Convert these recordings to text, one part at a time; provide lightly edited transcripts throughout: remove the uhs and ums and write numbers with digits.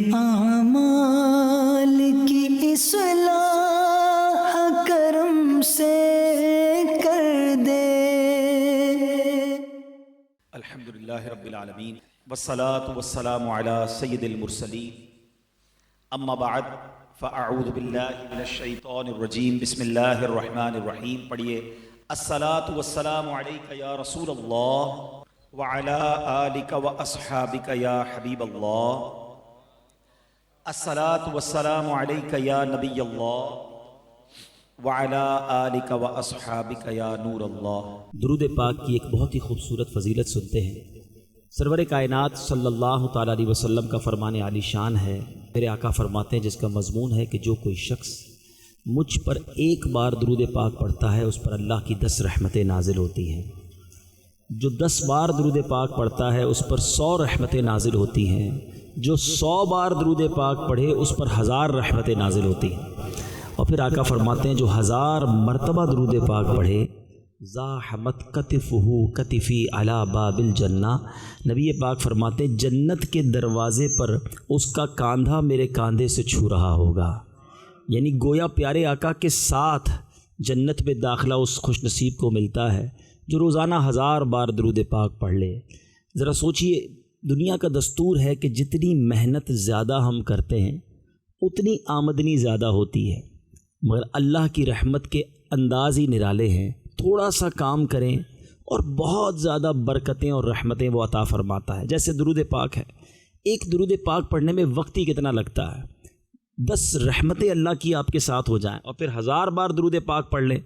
اعمال کی اصلاح کرم سے کر دے۔ الحمدللہ رب العالمین والصلاة والسلام علی سید المرسلین، اما بعد فاعوذ باللہ من الشیطان الرجیم، بسم اللہ الرحمن الرحیم۔ پڑھیے، الصلاة والسلام علیک یا رسول اللہ وعلی آلک واصحابک یا حبیب اللہ، الصلاة والسلام علیک یا نبی اللہ وعلی آلک واصحابک یا نور اللہ۔ درود پاک کی ایک بہت ہی خوبصورت فضیلت سنتے ہیں۔ سرور کائنات صلی اللہ تعالیٰ علیہ وسلم کا فرمان عالی شان ہے، میرے آقا فرماتے ہیں جس کا مضمون ہے کہ جو کوئی شخص مجھ پر ایک بار درود پاک پڑھتا ہے اس پر اللہ کی 10 رحمتیں نازل ہوتی ہیں، جو 10 بار درود پاک پڑھتا ہے اس پر 100 رحمتیں نازل ہوتی ہیں، جو 100 بار درود پاک پڑھے اس پر 1000 رحمتیں نازل ہوتی ہیں۔ اور پھر آقا فرماتے ہیں جو 1000 مرتبہ درود پاک پڑھے، زاحمت کتفہ کتفی علی باب الجنہ، نبی پاک فرماتے ہیں جنت کے دروازے پر اس کا کاندھا میرے کاندھے سے چھو رہا ہوگا، یعنی گویا پیارے آقا کے ساتھ جنت میں داخلہ اس خوش نصیب کو ملتا ہے جو روزانہ 1000 بار درود پاک پڑھ لے۔ ذرا سوچئے، دنیا کا دستور ہے کہ جتنی محنت زیادہ ہم کرتے ہیں اتنی آمدنی زیادہ ہوتی ہے، مگر اللہ کی رحمت کے انداز ہی نرالے ہیں، تھوڑا سا کام کریں اور بہت زیادہ برکتیں اور رحمتیں وہ عطا فرماتا ہے۔ جیسے درود پاک ہے، ایک درود پاک پڑھنے میں وقت ہی کتنا لگتا ہے، 10 رحمتیں اللہ کی آپ کے ساتھ ہو جائیں اور پھر 1000 بار درود پاک پڑھ لیں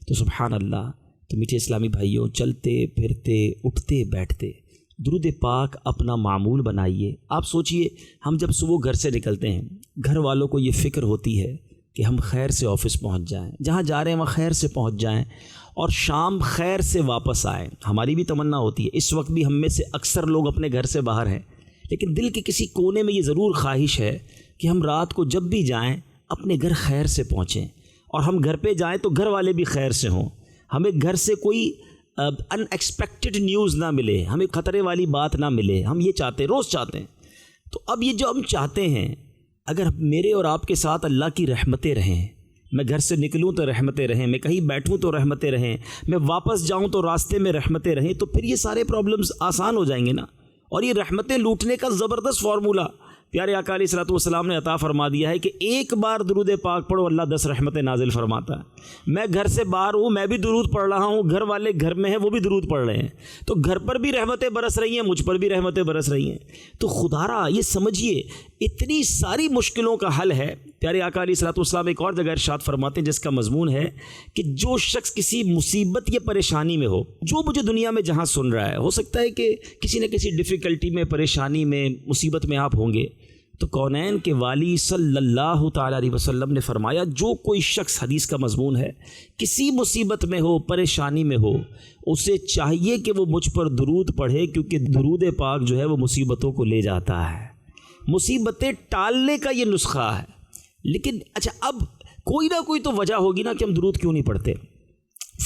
تو سبحان اللہ۔ تو میٹھے اسلامی بھائیوں، چلتے پھرتے اٹھتے بیٹھتے درود پاک اپنا معمول بنائیے۔ آپ سوچئے، ہم جب صبح گھر سے نکلتے ہیں گھر والوں کو یہ فکر ہوتی ہے کہ ہم خیر سے آفس پہنچ جائیں، جہاں جا رہے ہیں وہاں خیر سے پہنچ جائیں اور شام خیر سے واپس آئیں۔ ہماری بھی تمنا ہوتی ہے، اس وقت بھی ہم میں سے اکثر لوگ اپنے گھر سے باہر ہیں، لیکن دل کے کسی کونے میں یہ ضرور خواہش ہے کہ ہم رات کو جب بھی جائیں اپنے گھر خیر سے پہنچیں، اور ہم گھر پہ جائیں تو گھر والے بھی خیر سے ہوں، ہمیں گھر سے کوئی ان ایکسپیکٹڈ نیوز نہ ملے، ہمیں خطرے والی بات نہ ملے۔ ہم یہ چاہتے ہیں، روز چاہتے ہیں۔ تو اب یہ جو ہم چاہتے ہیں، اگر میرے اور آپ کے ساتھ اللہ کی رحمتیں رہیں، میں گھر سے نکلوں تو رحمتیں رہیں، میں کہیں بیٹھوں تو رحمتیں رہیں، میں واپس جاؤں تو راستے میں رحمتیں رہیں، تو پھر یہ سارے پرابلمز آسان ہو جائیں گے نا۔ اور یہ رحمتیں لوٹنے کا زبردست فارمولہ پیارے آقا علیہ الصلوۃ والسلام نے عطا فرما دیا ہے کہ ایک بار درود پاک پڑھو اللہ 10 رحمتیں نازل فرماتا ہے۔ میں گھر سے باہر ہوں، میں بھی درود پڑھ رہا ہوں، گھر والے گھر میں ہیں وہ بھی درود پڑھ رہے ہیں، تو گھر پر بھی رحمتیں برس رہی ہیں، مجھ پر بھی رحمتیں برس رہی ہیں۔ تو خدارا یہ سمجھیے اتنی ساری مشکلوں کا حل ہے۔ پیارے آقا علیہ الصلوۃ والسلام ایک اور جگہ ارشاد فرماتے ہیں جس کا مضمون ہے کہ جو شخص کسی مصیبت یا پریشانی میں ہو، جو مجھے دنیا میں جہاں سن رہا ہے، ہو سکتا ہے کہ کسی نہ کسی ڈیفیکلٹی میں، پریشانی میں، مصیبت میں آپ ہوں گے، تو کونین کے والی صلی اللہ تعالیٰ علیہ وسلم نے فرمایا جو کوئی شخص، حدیث کا مضمون ہے، کسی مصیبت میں ہو، پریشانی میں ہو، اسے چاہیے کہ وہ مجھ پر درود پڑھے، کیونکہ درود پاک جو ہے وہ مصیبتوں کو لے جاتا ہے، مصیبتیں ٹالنے کا یہ نسخہ ہے۔ لیکن اچھا، اب کوئی نہ کوئی تو وجہ ہوگی نا کہ ہم درود کیوں نہیں پڑھتے۔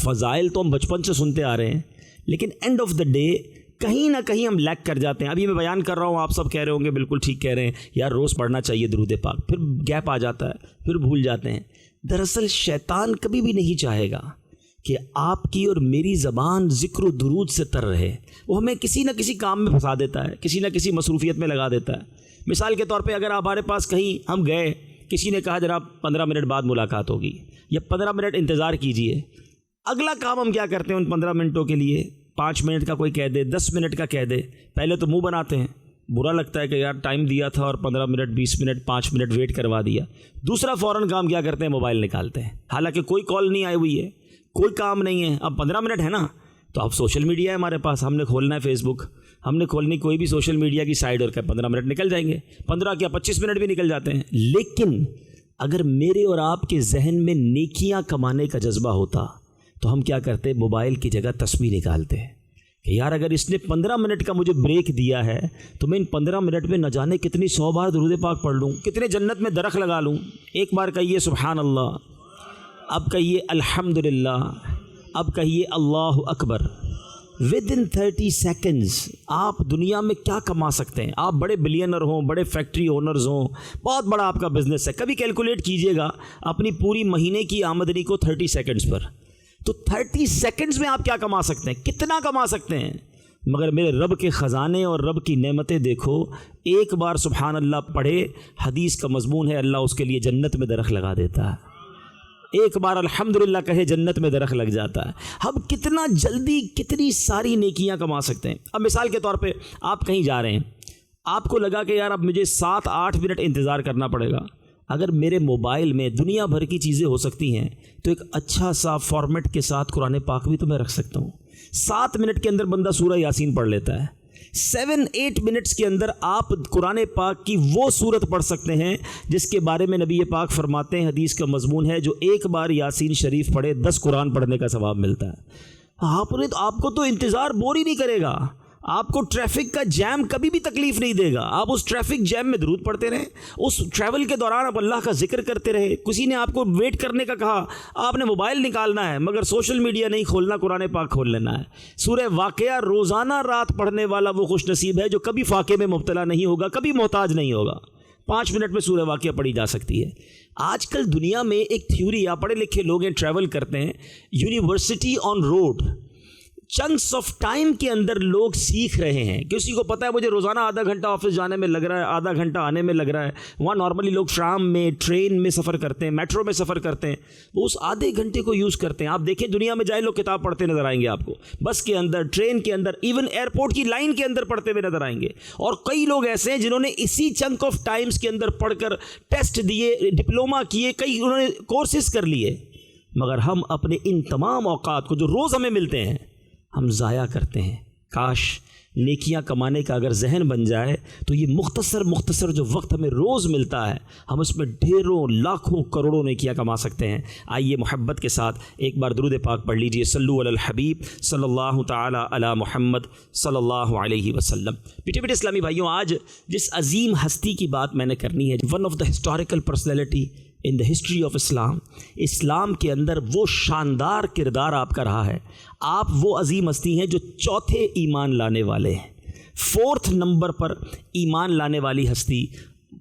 فضائل تو ہم بچپن سے سنتے آ رہے ہیں، لیکن اینڈ آف دا ڈے کہیں نہ کہیں ہم لیک کر جاتے ہیں۔ ابھی میں بیان کر رہا ہوں، آپ سب کہہ رہے ہوں گے بالکل ٹھیک کہہ رہے ہیں یار، روز پڑھنا چاہیے درود پاک، پھر گیپ آ جاتا ہے، پھر بھول جاتے ہیں۔ دراصل شیطان کبھی بھی نہیں چاہے گا کہ آپ کی اور میری زبان ذکر و درود سے تر رہے، وہ ہمیں کسی نہ کسی کام میں پھنسا دیتا ہے، کسی نہ کسی مصروفیت میں لگا دیتا ہے۔ مثال کے طور پہ اگر ہمارے پاس کہیں ہم گئے، کسی نے کہا جناب 15 منٹ بعد ملاقات ہوگی یا 15 منٹ انتظار کیجئے، اگلا کام ہم کیا کرتے ہیں ان 15 منٹوں کے لیے؟ 5 منٹ کا کوئی کہہ دے، 10 منٹ کا کہہ دے، پہلے تو منہ بناتے ہیں، برا لگتا ہے کہ یار ٹائم دیا تھا اور 15 منٹ 20 منٹ 5 منٹ ویٹ کروا دیا۔ دوسرا فوراً کام کیا کرتے ہیں؟ موبائل نکالتے ہیں، حالانکہ کوئی کال نہیں آئی ہوئی ہے، کوئی کام نہیں ہے، اب 15 منٹ ہے نا تو اب سوشل میڈیا ہے ہمارے پاس، ہم نے کھولنا ہے فیس بک، ہم نے کھولنی کوئی بھی سوشل میڈیا کی سائٹ، اور کیا 15 منٹ نکل جائیں گے، 15 کیا 25 منٹ بھی نکل جاتے ہیں۔ لیکن اگر میرے اور آپ کے ذہن میں نیکیاں کمانے کا جذبہ ہوتا تو ہم کیا کرتے؟ موبائل کی جگہ تسبیح نکالتے ہیں کہ یار اگر اس نے 15 منٹ کا مجھے بریک دیا ہے تو میں ان 15 منٹ میں نہ جانے کتنی 100 بار درود پاک پڑھ لوں، کتنے جنت میں درخت لگا لوں۔ ایک بار کہیے سبحان اللہ، اب کہیے الحمدللہ، اب کہیے اللہ اکبر، ود ان 30 سیکنڈز آپ دنیا میں کیا کما سکتے ہیں. آپ بڑے بلینر ہوں, بڑے فیکٹری اونرز ہوں, بہت بڑا آپ کا بزنس ہے, کبھی کیلکولیٹ کیجئے گا اپنی پوری مہینے کی آمدنی کو 30 سیکنڈز پر, تو 30 سیکنڈز میں آپ کیا کما سکتے ہیں, کتنا کما سکتے ہیں. مگر میرے رب کے خزانے اور رب کی نعمتیں دیکھو. ایک بار سبحان اللہ پڑھے, حدیث کا مضمون ہے, اللہ اس کے لیے جنت میں درخت لگا دیتا ہے. ایک بار الحمدللہ کہے جنت میں درخت لگ جاتا ہے. ہم کتنا جلدی کتنی ساری نیکیاں کما سکتے ہیں. اب مثال کے طور پہ آپ کہیں جا رہے ہیں, آپ کو لگا کہ یار اب مجھے 7-8 منٹ انتظار کرنا پڑے گا. اگر میرے موبائل میں دنیا بھر کی چیزیں ہو سکتی ہیں تو ایک اچھا سا فارمیٹ کے ساتھ قرآن پاک بھی تو میں رکھ سکتا ہوں. 7 منٹ کے اندر بندہ سورہ یاسین پڑھ لیتا ہے. 7-8 منٹس کے اندر آپ قرآن پاک کی وہ صورت پڑھ سکتے ہیں جس کے بارے میں نبی پاک فرماتے ہیں, حدیث کا مضمون ہے, جو ایک بار یاسین شریف پڑھے 10 قرآن پڑھنے کا ثواب ملتا ہے. آپ کو تو انتظار بور ہی نہیں کرے گا, آپ کو ٹریفک کا جیم کبھی بھی تکلیف نہیں دے گا. آپ اس ٹریفک جیم میں درود پڑھتے رہیں, اس ٹریول کے دوران آپ اللہ کا ذکر کرتے رہے. کسی نے آپ کو ویٹ کرنے کا کہا, آپ نے موبائل نکالنا ہے مگر سوشل میڈیا نہیں کھولنا, قرآن پاک کھول لینا ہے. سورہ واقعہ روزانہ رات پڑھنے والا وہ خوش نصیب ہے جو کبھی فاقے میں مبتلا نہیں ہوگا, کبھی محتاج نہیں ہوگا. 5 منٹ میں سورہ واقعہ پڑھی جا سکتی ہے. آج کل دنیا میں ایک تھیوری, آپ پڑھے لکھے لوگ ہیں, ٹریول کرتے ہیں, university on road. Chunks of time کے اندر لوگ سیکھ رہے ہیں. کسی کو پتہ ہے مجھے روزانہ آدھا گھنٹہ آفس جانے میں لگ رہا ہے, آدھا گھنٹہ آنے میں لگ رہا ہے. وہاں نارملی لوگ ٹرام میں, ٹرین میں سفر کرتے ہیں, میٹرو میں سفر کرتے ہیں, وہ اس آدھے گھنٹے کو یوز کرتے ہیں. آپ دیکھیں دنیا میں جائے لوگ کتاب پڑھتے نظر آئیں گے آپ کو, بس کے اندر, ٹرین کے اندر, ایون ایئرپورٹ کی لائن کے اندر پڑھتے ہوئے نظر آئیں گے. اور کئی لوگ ایسے ہیں جنہوں نے اسی چنک آف ٹائمز کے اندر پڑھ کر ٹیسٹ دیے, ڈپلوما کیے, کئی انہوں نے کورسز کر لیے. مگر ہم اپنے ان تمام اوقات کو جو روز ہمیں ملتے ہیں ہم ضائع کرتے ہیں. کاش نیکیاں کمانے کا اگر ذہن بن جائے تو یہ مختصر جو وقت ہمیں روز ملتا ہے ہم اس میں ڈھیروں لاکھوں کروڑوں نیکیاں کما سکتے ہیں. آئیے محبت کے ساتھ ایک بار درود پاک پڑھ لیجئے. صلو علی الحبیب صلی اللہ تعالی علی محمد صلی اللہ علیہ وسلم. پیٹے اسلامی بھائیوں, آج جس عظیم ہستی کی بات میں نے کرنی ہے, one of the historical personality in the history of Islam, اسلام کے اندر وہ شاندار کردار آپ کا رہا ہے. آپ وہ عظیم ہستی ہیں جو چوتھے ایمان لانے والے ہیں, 4th نمبر پر ایمان لانے والی ہستی,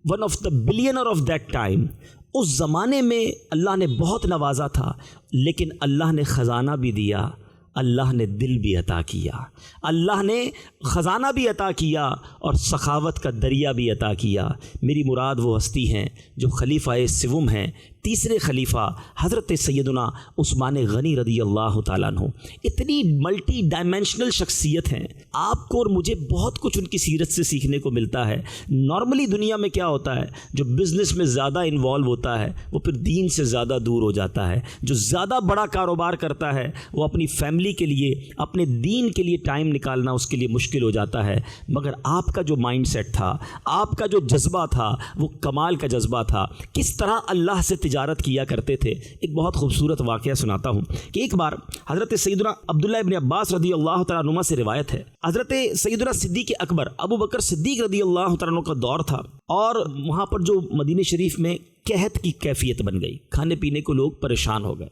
one of the billionaire of that time. اس زمانے میں اللہ نے بہت نوازا تھا, لیکن اللہ نے خزانہ بھی دیا, اللہ نے دل بھی عطا کیا, اللہ نے خزانہ بھی عطا کیا اور سخاوت کا دریا بھی عطا کیا. میری مراد وہ ہستی ہیں جو خلیفہ سوم ہیں, تیسرے خلیفہ حضرت سیدنا عثمان غنی رضی اللہ تعالیٰ عنہ. اتنی ملٹی ڈائمینشنل شخصیت ہیں, آپ کو اور مجھے بہت کچھ ان کی سیرت سے سیکھنے کو ملتا ہے. نارملی دنیا میں کیا ہوتا ہے, جو بزنس میں زیادہ انوالو ہوتا ہے وہ پھر دین سے زیادہ دور ہو جاتا ہے. جو زیادہ بڑا کاروبار کرتا ہے وہ اپنی فیملی کے لیے, اپنے دین کے لیے ٹائم نکالنا اس کے لیے مشکل ہو جاتا ہے. مگر آپ کا جو مائنڈ سیٹ تھا, آپ کا جو جذبہ تھا, وہ کمال کا جذبہ تھا. کس طرح اللہ سے تجارت کیا کرتے تھے. ایک بہت خوبصورت واقعہ سناتا ہوں کہ ایک بار حضرت سیدنا عبداللہ ابن عباس رضی اللہ تعالیٰ عنہما سے روایت ہے, حضرت سیدنا صدیق اکبر ابو بکر صدیق رضی اللہ تعالیٰ عنہ کا دور تھا, اور وہاں پر جو مدینہ شریف میں قحط کی کیفیت بن گئی, کھانے پینے کو لوگ پریشان ہو گئے.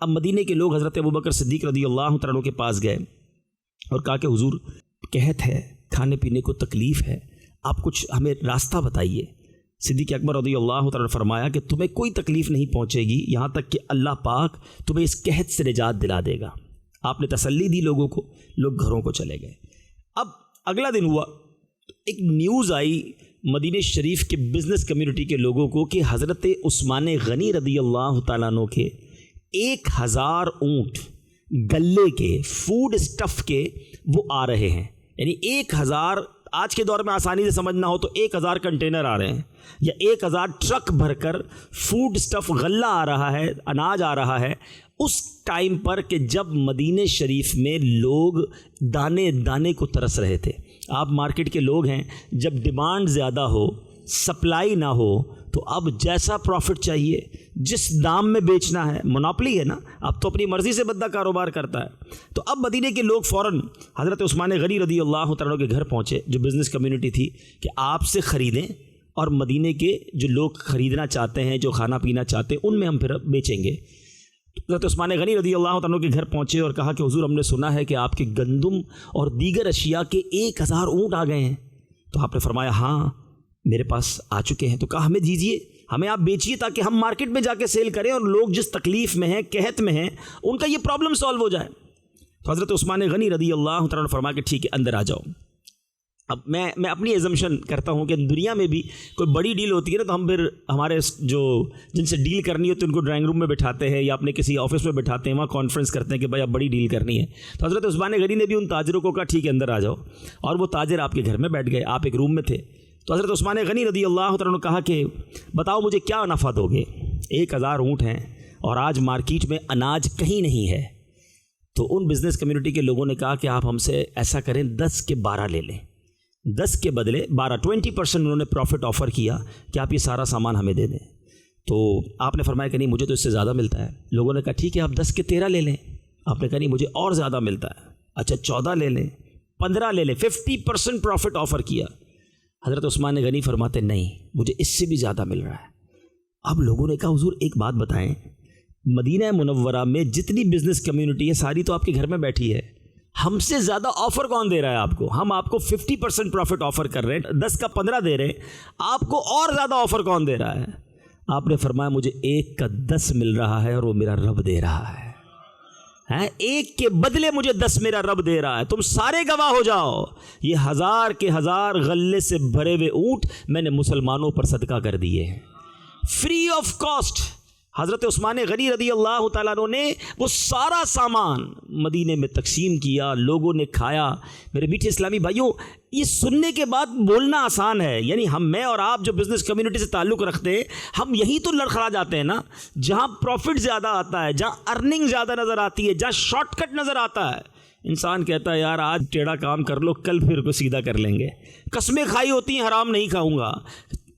اب مدینے کے لوگ حضرت ابو بکر صدیق رضی اللہ تعالیٰ عنہ کے پاس گئے اور کہا کہ حضور قحط ہے, کھانے پینے کو تکلیف ہے, آپ کچھ ہمیں راستہ بتائیے. صدیق اکبر رضی اللہ تعالیٰ نے فرمایا کہ تمہیں کوئی تکلیف نہیں پہنچے گی یہاں تک کہ اللہ پاک تمہیں اس قحط سے نجات دلا دے گا. آپ نے تسلی دی لوگوں کو, لوگ گھروں کو چلے گئے. اب اگلا دن ہوا, ایک نیوز آئی مدینہ شریف کے بزنس کمیونٹی کے لوگوں کو کہ حضرت عثمان غنی رضی اللہ تعالیٰ عنہ کے 1000 اونٹ گلے کے, فوڈ اسٹف کے, وہ آ رہے ہیں. یعنی 1000, آج کے دور میں آسانی سے سمجھنا ہو تو 1000 کنٹینر آ رہے ہیں یا 1000 ٹرک بھر کر فوڈ اسٹف, غلہ آ رہا ہے, اناج آ رہا ہے. اس ٹائم پر کہ جب مدینہ شریف میں لوگ دانے دانے کو ترس رہے تھے. آپ مارکیٹ کے لوگ ہیں, جب ڈیمانڈ زیادہ ہو, سپلائی نہ ہو, تو اب جیسا پروفٹ چاہیے, جس دام میں بیچنا ہے, منوپلی ہے نا, اب تو اپنی مرضی سے بندہ کاروبار کرتا ہے. تو اب مدینے کے لوگ فوراً حضرت عثمان غنی رضی اللہ تعالیٰ کے گھر پہنچے, جو بزنس کمیونٹی تھی, کہ آپ سے خریدیں اور مدینے کے جو لوگ خریدنا چاہتے ہیں, جو کھانا پینا چاہتے ہیں, ان میں ہم پھر بیچیں گے. حضرت عثمان غنی رضی اللہ تعالیٰ کے گھر پہنچے اور کہا کہ حضور ہم نے سنا ہے کہ آپ کے گندم اور دیگر اشیاء کے 1000 اونٹ آ گئے ہیں. تو آپ نے فرمایا ہاں میرے پاس آ چکے ہیں. تو کہا ہمیں دیجیے, ہمیں آپ بیچیے تاکہ ہم مارکیٹ میں جا کے سیل کریں اور لوگ جس تکلیف میں ہیں, قحط میں ہیں, ان کا یہ پرابلم سالو ہو جائے. تو حضرت عثمان غنی رضی اللہ تعالیٰ نے فرمایا کہ ٹھیک ہے اندر آ جاؤ. اب میں اپنی ایزمپشن کرتا ہوں کہ دنیا میں بھی کوئی بڑی ڈیل ہوتی ہے نا تو ہم پھر ہمارے جو جن سے ڈیل کرنی ہوتی ہے ان کو ڈرائنگ روم میں بٹھاتے ہیں یا اپنے کسی آفس میں بٹھاتے ہیں, وہاں کانفرنس کرتے ہیں کہ بھائی اب بڑی ڈیل کرنی ہے. تو حضرت عثمان غنی نے بھی ان تاجروں کو کہا ٹھیک ہے اندر آ جاؤ, اور وہ تاجر آپ کے گھر میں بیٹھ گئے, آپ ایک روم میں تھے. تو حضرت عثمان غنی رضی اللہ تعالیٰ نے کہا کہ بتاؤ مجھے کیا نفع دو گے, 1000 اونٹ ہیں اور آج مارکیٹ میں اناج کہیں نہیں ہے. تو ان بزنس کمیونٹی کے لوگوں نے کہا کہ آپ ہم سے ایسا کریں 10 کے 12 لے لیں, 10 کے بدلے 12, 20% انہوں نے پروفٹ آفر کیا کہ آپ یہ سارا سامان ہمیں دے دیں. تو آپ نے فرمایا کہ نہیں مجھے تو اس سے زیادہ ملتا ہے. لوگوں نے کہا ٹھیک ہے آپ 10 کے 13 لے لیں. آپ نے کہا نہیں مجھے اور زیادہ ملتا ہے. اچھا 14 لے لیں, 15 لے لیں, 50% پروفٹ آفر کیا. حضرت عثمان غنی فرماتے نہیں مجھے اس سے بھی زیادہ مل رہا ہے. اب لوگوں نے کہا حضور ایک بات بتائیں, مدینہ منورہ میں جتنی بزنس کمیونٹی ہے ساری تو آپ کے گھر میں بیٹھی ہے, ہم سے زیادہ آفر کون دے رہا ہے آپ کو؟ ہم آپ کو 50% پروفٹ آفر کر رہے ہیں, 10 کا 15 دے رہے ہیں, آپ کو اور زیادہ آفر کون دے رہا ہے؟ آپ نے فرمایا مجھے 1 کا 10 مل رہا ہے اور وہ میرا رب دے رہا ہے. 1 کے بدلے مجھے 10 میرا رب دے رہا ہے. تم سارے گواہ ہو جاؤ, یہ 1000 کے 1000 غلے سے بھرے ہوئے اونٹ میں نے مسلمانوں پر صدقہ کر دیے ہیں فری آف کاسٹ. حضرت عثمان غنی رضی اللہ تعالیٰ عنہ نے وہ سارا سامان مدینے میں تقسیم کیا, لوگوں نے کھایا. میرے میٹھے اسلامی بھائیوں, یہ سننے کے بعد بولنا آسان ہے, یعنی میں اور آپ جو بزنس کمیونٹی سے تعلق رکھتے ہیں ہم یہی تو لڑکھڑا جاتے ہیں نا, جہاں پروفٹ زیادہ آتا ہے, جہاں ارننگ زیادہ نظر آتی ہے, جہاں شارٹ کٹ نظر آتا ہے. انسان کہتا ہے یار آج ٹیڑھا کام کر لو, کل پھر کو سیدھا کر لیں گے. قسمیں کھائی ہوتی ہیں حرام نہیں کھاؤں گا,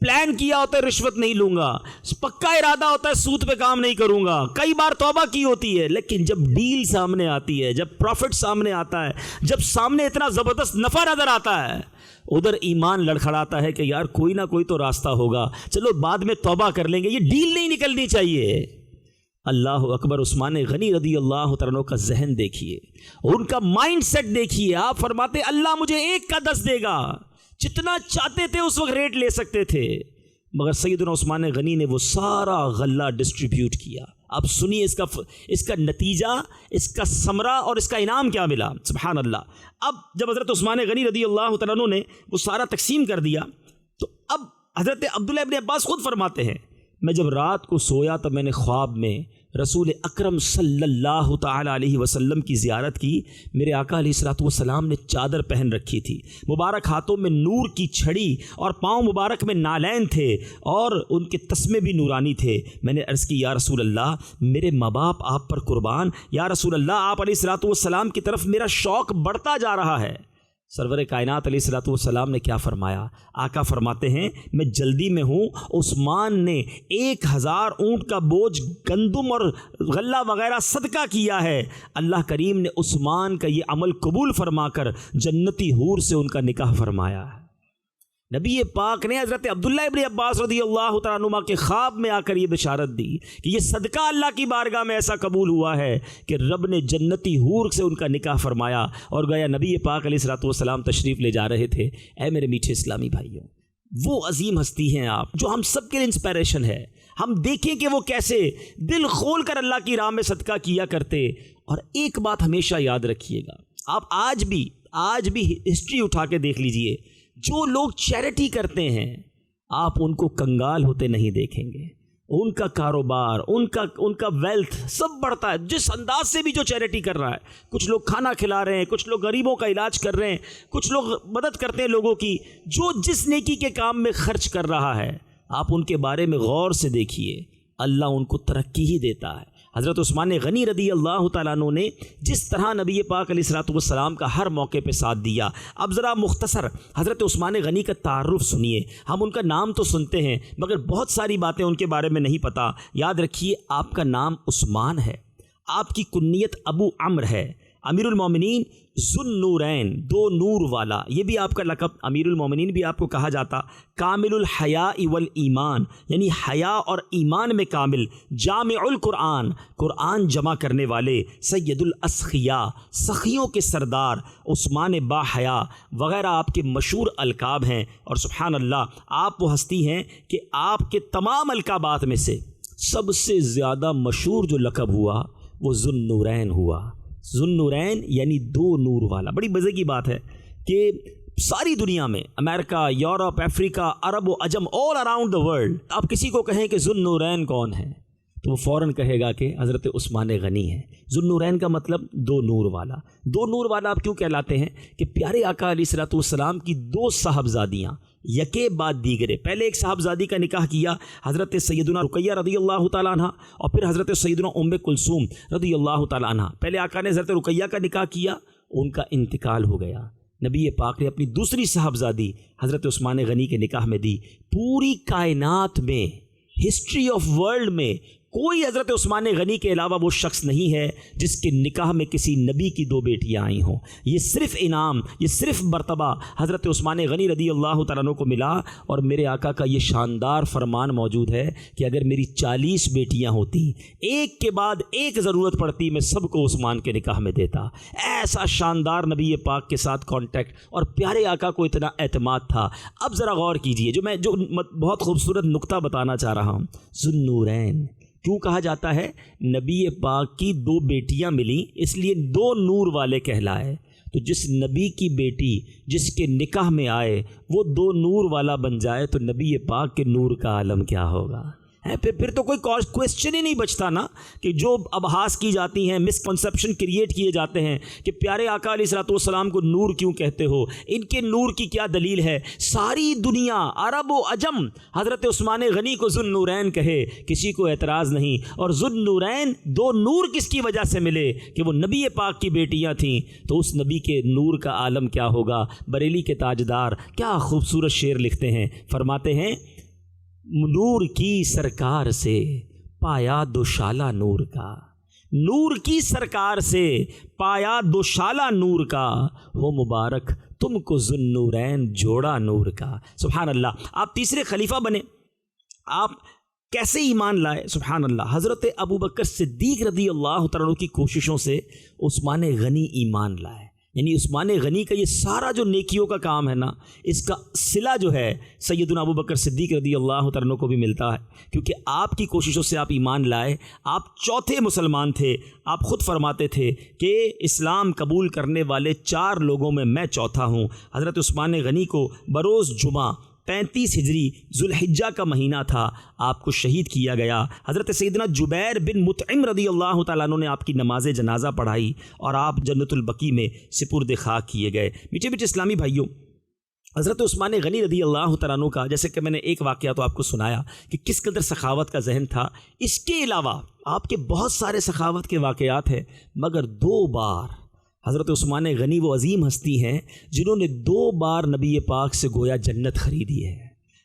پلان کیا ہوتا ہے رشوت نہیں لوں گا, پکا ارادہ ہوتا ہے سود پہ کام نہیں کروں گا, کئی بار توبہ کی ہوتی ہے, لیکن جب ڈیل سامنے آتی ہے, جب پروفٹ سامنے آتا ہے, جب سامنے اتنا زبردست نفع نظر آتا ہے, ادھر ایمان لڑکھڑاتا ہے کہ یار کوئی نہ کوئی تو راستہ ہوگا, چلو بعد میں توبہ کر لیں گے. یہ ڈیل نہیں نکلنی چاہیے. اللہ اکبر. عثمان غنی رضی اللہ تعالیٰ کا ذہن دیکھیے, ان کا مائنڈ سیٹ دیکھیے. آپ فرماتے اللہ مجھے 1 کا 10 دے گا, جتنا چاہتے تھے اس وقت ریٹ لے سکتے تھے, مگر سیدنا عثمان غنی نے وہ سارا غلہ ڈسٹریبیوٹ کیا. اب سنیے اس کا نتیجہ, اس کا ثمرہ اور اس کا انعام کیا ملا. سبحان اللہ. اب جب حضرت عثمان غنی رضی اللہ تعالیٰ عنہ نے وہ سارا تقسیم کر دیا, تو اب حضرت عبداللہ ابن عباس خود فرماتے ہیں میں جب رات کو سویا تو میں نے خواب میں رسول اکرم صلی اللہ تعالی علیہ وسلم کی زیارت کی. میرے آقا علیہ الصلوۃ والسلام نے چادر پہن رکھی تھی, مبارک ہاتھوں میں نور کی چھڑی اور پاؤں مبارک میں نالین تھے اور ان کے تسمے بھی نورانی تھے. میں نے عرض کی یا رسول اللہ میرے ماں باپ آپ پر قربان, یا رسول اللہ آپ علیہ الصلوۃ والسلام کی طرف میرا شوق بڑھتا جا رہا ہے. سرور کائنات علیہ الصلوۃ والسلام نے کیا فرمایا؟ آقا فرماتے ہیں میں جلدی میں ہوں. عثمان نے 1000 اونٹ کا بوجھ گندم اور غلہ وغیرہ صدقہ کیا ہے. اللہ کریم نے عثمان کا یہ عمل قبول فرما کر جنتی حور سے ان کا نکاح فرمایا ہے. نبی پاک نے حضرت عبداللہ ابن عباس رضی اللہ تعالیٰ عنہ کے خواب میں آ کر یہ بشارت دی کہ یہ صدقہ اللہ کی بارگاہ میں ایسا قبول ہوا ہے کہ رب نے جنتی حور سے ان کا نکاح فرمایا. اور گویا نبی پاک علیہ الصلوۃ والسلام تشریف لے جا رہے تھے. اے میرے میٹھے اسلامی بھائیوں, وہ عظیم ہستی ہیں آپ جو ہم سب کے لیے انسپائریشن ہے. ہم دیکھیں کہ وہ کیسے دل کھول کر اللہ کی راہ میں صدقہ کیا کرتے. اور ایک بات ہمیشہ یاد رکھیے گا, آپ آج بھی ہسٹری اٹھا کے دیکھ لیجئے, جو لوگ چیریٹی کرتے ہیں آپ ان کو کنگال ہوتے نہیں دیکھیں گے. ان کا کاروبار, ان کا ویلتھ سب بڑھتا ہے جس انداز سے بھی جو چیریٹی کر رہا ہے. کچھ لوگ کھانا کھلا رہے ہیں, کچھ لوگ غریبوں کا علاج کر رہے ہیں, کچھ لوگ مدد کرتے ہیں لوگوں کی. جو جس نیکی کے کام میں خرچ کر رہا ہے آپ ان کے بارے میں غور سے دیکھیے, اللہ ان کو ترقی ہی دیتا ہے. حضرت عثمان غنی رضی اللہ تعالیٰ عنہ نے جس طرح نبی پاک علیہ الصلوۃ والسلام کا ہر موقع پہ ساتھ دیا. اب ذرا مختصر حضرت عثمان غنی کا تعارف سنیے. ہم ان کا نام تو سنتے ہیں مگر بہت ساری باتیں ان کے بارے میں نہیں پتہ. یاد رکھیے آپ کا نام عثمان ہے, آپ کی کنیت ابو عمرو ہے, امیر المومنین ذوالنورین، دو نور والا، یہ بھی آپ کا لقب، امیر المومنین بھی آپ کو کہا جاتا، کامل الحیاء والایمان، یعنی حیا اور ایمان میں کامل، جامع القرآن، قرآن جمع کرنے والے، سید الاسخیاء، سخیوں کے سردار، عثمان با حیا وغیرہ آپ کے مشہور القاب ہیں۔ اور سبحان اللہ، آپ وہ ہستی ہیں کہ آپ کے تمام القابات میں سے سب سے زیادہ مشہور جو لقب ہوا وہ ذوالنورین ہوا۔ ذوالنورین یعنی دو نور والا۔ بڑی مزے کی بات ہے کہ ساری دنیا میں، امریکہ، یورپ، افریقہ، عرب و عجم، آل اراؤنڈ دا ورلڈ، آپ کسی کو کہیں کہ ذوالنورین کون ہے تو وہ فوراً کہے گا کہ حضرت عثمان غنی ہے۔ ذوالنورین کا مطلب دو نور والا۔ دو نور والا آپ کیوں کہلاتے ہیں کہ پیارے آقا علیہ الصلوۃ والسلام کی دو صاحبزادیاں یکے بعد دیگرے، پہلے ایک صاحبزادی کا نکاح کیا حضرت سیدنا رقیہ رضی اللہ تعالیٰ عنہ، اور پھر حضرت سیدنا ام کلثوم رضی اللہ تعالیٰ عنہ۔ پہلے آقا نے حضرت رقیہ کا نکاح کیا، ان کا انتقال ہو گیا، نبی پاک نے اپنی دوسری صاحبزادی حضرت عثمان غنی کے نکاح میں دی۔ پوری کائنات میں، ہسٹری آف ورلڈ میں کوئی حضرت عثمان غنی کے علاوہ وہ شخص نہیں ہے جس کے نکاح میں کسی نبی کی دو بیٹیاں آئی ہوں۔ یہ صرف انعام، یہ صرف مرتبہ حضرت عثمان غنی رضی اللہ تعالیٰ عنہ کو ملا، اور میرے آقا کا یہ شاندار فرمان موجود ہے کہ اگر میری 40 بیٹیاں ہوتی، ایک کے بعد ایک ضرورت پڑتی، میں سب کو عثمان کے نکاح میں دیتا۔ ایسا شاندار نبی پاک کے ساتھ کانٹیکٹ، اور پیارے آقا کو اتنا اعتماد تھا۔ اب ذرا غور کیجئے، جو بہت خوبصورت نقطہ بتانا چاہ رہا ہوں، ذوالنورین کیوں کہا جاتا ہے؟ نبی پاک کی دو بیٹیاں ملیں، اس لیے دو نور والے کہلائے۔ تو جس نبی کی بیٹی جس کے نکاح میں آئے وہ دو نور والا بن جائے تو نبی پاک کے نور کا عالم کیا ہوگا؟ پھر تو کوئی کویسچن ہی نہیں بچتا نا، کہ جو ابحاث کی جاتی ہیں، مس کنسیپشن کریٹ کیے جاتے ہیں کہ پیارے آقا علیہ الصلوۃ والسلام کو نور کیوں کہتے ہو، ان کے نور کی کیا دلیل ہے؟ ساری دنیا، عرب و عجم، حضرت عثمان غنی کو ذوالنورین کہے، کسی کو اعتراض نہیں۔ اور ذوالنورین دو نور کس کی وجہ سے ملے؟ کہ وہ نبی پاک کی بیٹیاں تھیں، تو اس نبی کے نور کا عالم کیا ہوگا؟ بریلی کے تاجدار کیا خوبصورت شعر لکھتے ہیں، فرماتے ہیں، نور کی سرکار سے پایا دوشالہ نور کا، نور کی سرکار سے پایا دوشالہ نور کا، ہو مبارک تم کو ذوالنورین جوڑا نور کا۔ سبحان اللہ، آپ تیسرے خلیفہ بنے، آپ کیسے ایمان لائے؟ سبحان اللہ، حضرت ابوبکر صدیق رضی اللہ تعالیٰ عنہ کی کوششوں سے عثمان غنی ایمان لائے۔ یعنی عثمان غنی کا یہ سارا جو نیکیوں کا کام ہے نا، اس کا صلہ جو ہے سیدنا ابوبکر صدیق رضی اللہ تعالیٰ عنہ کو بھی ملتا ہے، کیونکہ آپ کی کوششوں سے آپ ایمان لائے، آپ چوتھے مسلمان تھے۔ آپ خود فرماتے تھے کہ اسلام قبول کرنے والے 4 لوگوں میں میں چوتھا ہوں۔ حضرت عثمان غنی کو بروز جمعہ 35 ہجری ذوالحجہ کا مہینہ تھا، آپ کو شہید کیا گیا۔ حضرت سیدنا جبیر بن مطعم رضی اللہ تعالیٰ عنہ نے آپ کی نماز جنازہ پڑھائی، اور آپ جنت البقیع میں سپرد خاک کیے گئے۔ میٹھے میٹھے اسلامی بھائیوں، حضرت عثمان غنی رضی اللہ تعالیٰ عنہ کا، جیسے کہ میں نے ایک واقعہ تو آپ کو سنایا کہ کس قدر سخاوت کا ذہن تھا، اس کے علاوہ آپ کے بہت سارے سخاوت کے واقعات ہیں، مگر 2 بار حضرت عثمان غنی وہ عظیم ہستی ہیں جنہوں نے 2 بار نبی پاک سے گویا جنت خریدی ہے،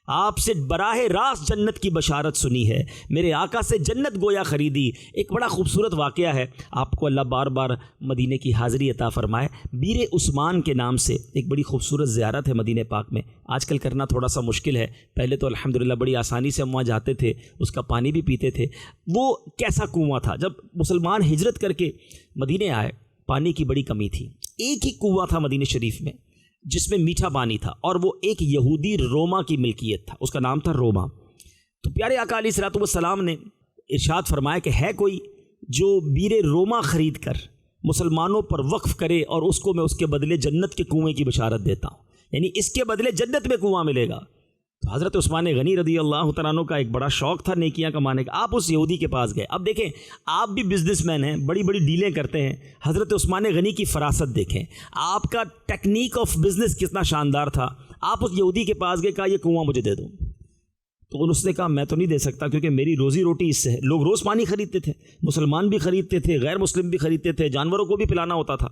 آپ سے براہ راست جنت کی بشارت سنی ہے، میرے آقا سے جنت گویا خریدی۔ ایک بڑا خوبصورت واقعہ ہے، آپ کو اللہ بار بار مدینے کی حاضری عطا فرمائے۔ بیر عثمان کے نام سے ایک بڑی خوبصورت زیارت ہے مدینہ پاک میں، آج کل کرنا تھوڑا سا مشکل ہے، پہلے تو الحمدللہ بڑی آسانی سے ہم وہاں جاتے تھے، اس کا پانی بھی پیتے تھے۔ وہ کیسا کنواں تھا، جب مسلمان ہجرت کر کے مدینے آئے پانی کی بڑی کمی تھی، ایک ہی کنواں تھا مدینہ شریف میں جس میں میٹھا پانی تھا، اور وہ ایک یہودی روما کی ملکیت تھا، اس کا نام تھا روما۔ تو پیارے آقا علیہ الصلوۃ والسلام نے ارشاد فرمایا کہ ہے کوئی جو بیر روما خرید کر مسلمانوں پر وقف کرے، اور اس کو میں اس کے بدلے جنت کے کنویں کی بشارت دیتا ہوں، یعنی اس کے بدلے جنت میں کنواں ملے گا۔ تو حضرت عثمان غنی رضی اللہ تعالیٰ عنہ کا ایک بڑا شوق تھا نیکیاں کمانے کا، آپ اس یہودی کے پاس گئے۔ اب دیکھیں، آپ بھی بزنس مین ہیں، بڑی بڑی ڈیلیں کرتے ہیں، حضرت عثمان غنی کی فراست دیکھیں، آپ کا ٹیکنیک آف بزنس کتنا شاندار تھا۔ آپ اس یہودی کے پاس گئے، کہا یہ کنواں مجھے دے دو، تو اس نے کہا میں تو نہیں دے سکتا، کیونکہ میری روزی روٹی اس سے ہے۔ لوگ روز پانی خریدتے تھے، مسلمان بھی خریدتے تھے، غیر مسلم بھی خریدتے تھے، جانوروں کو بھی پلانا ہوتا تھا۔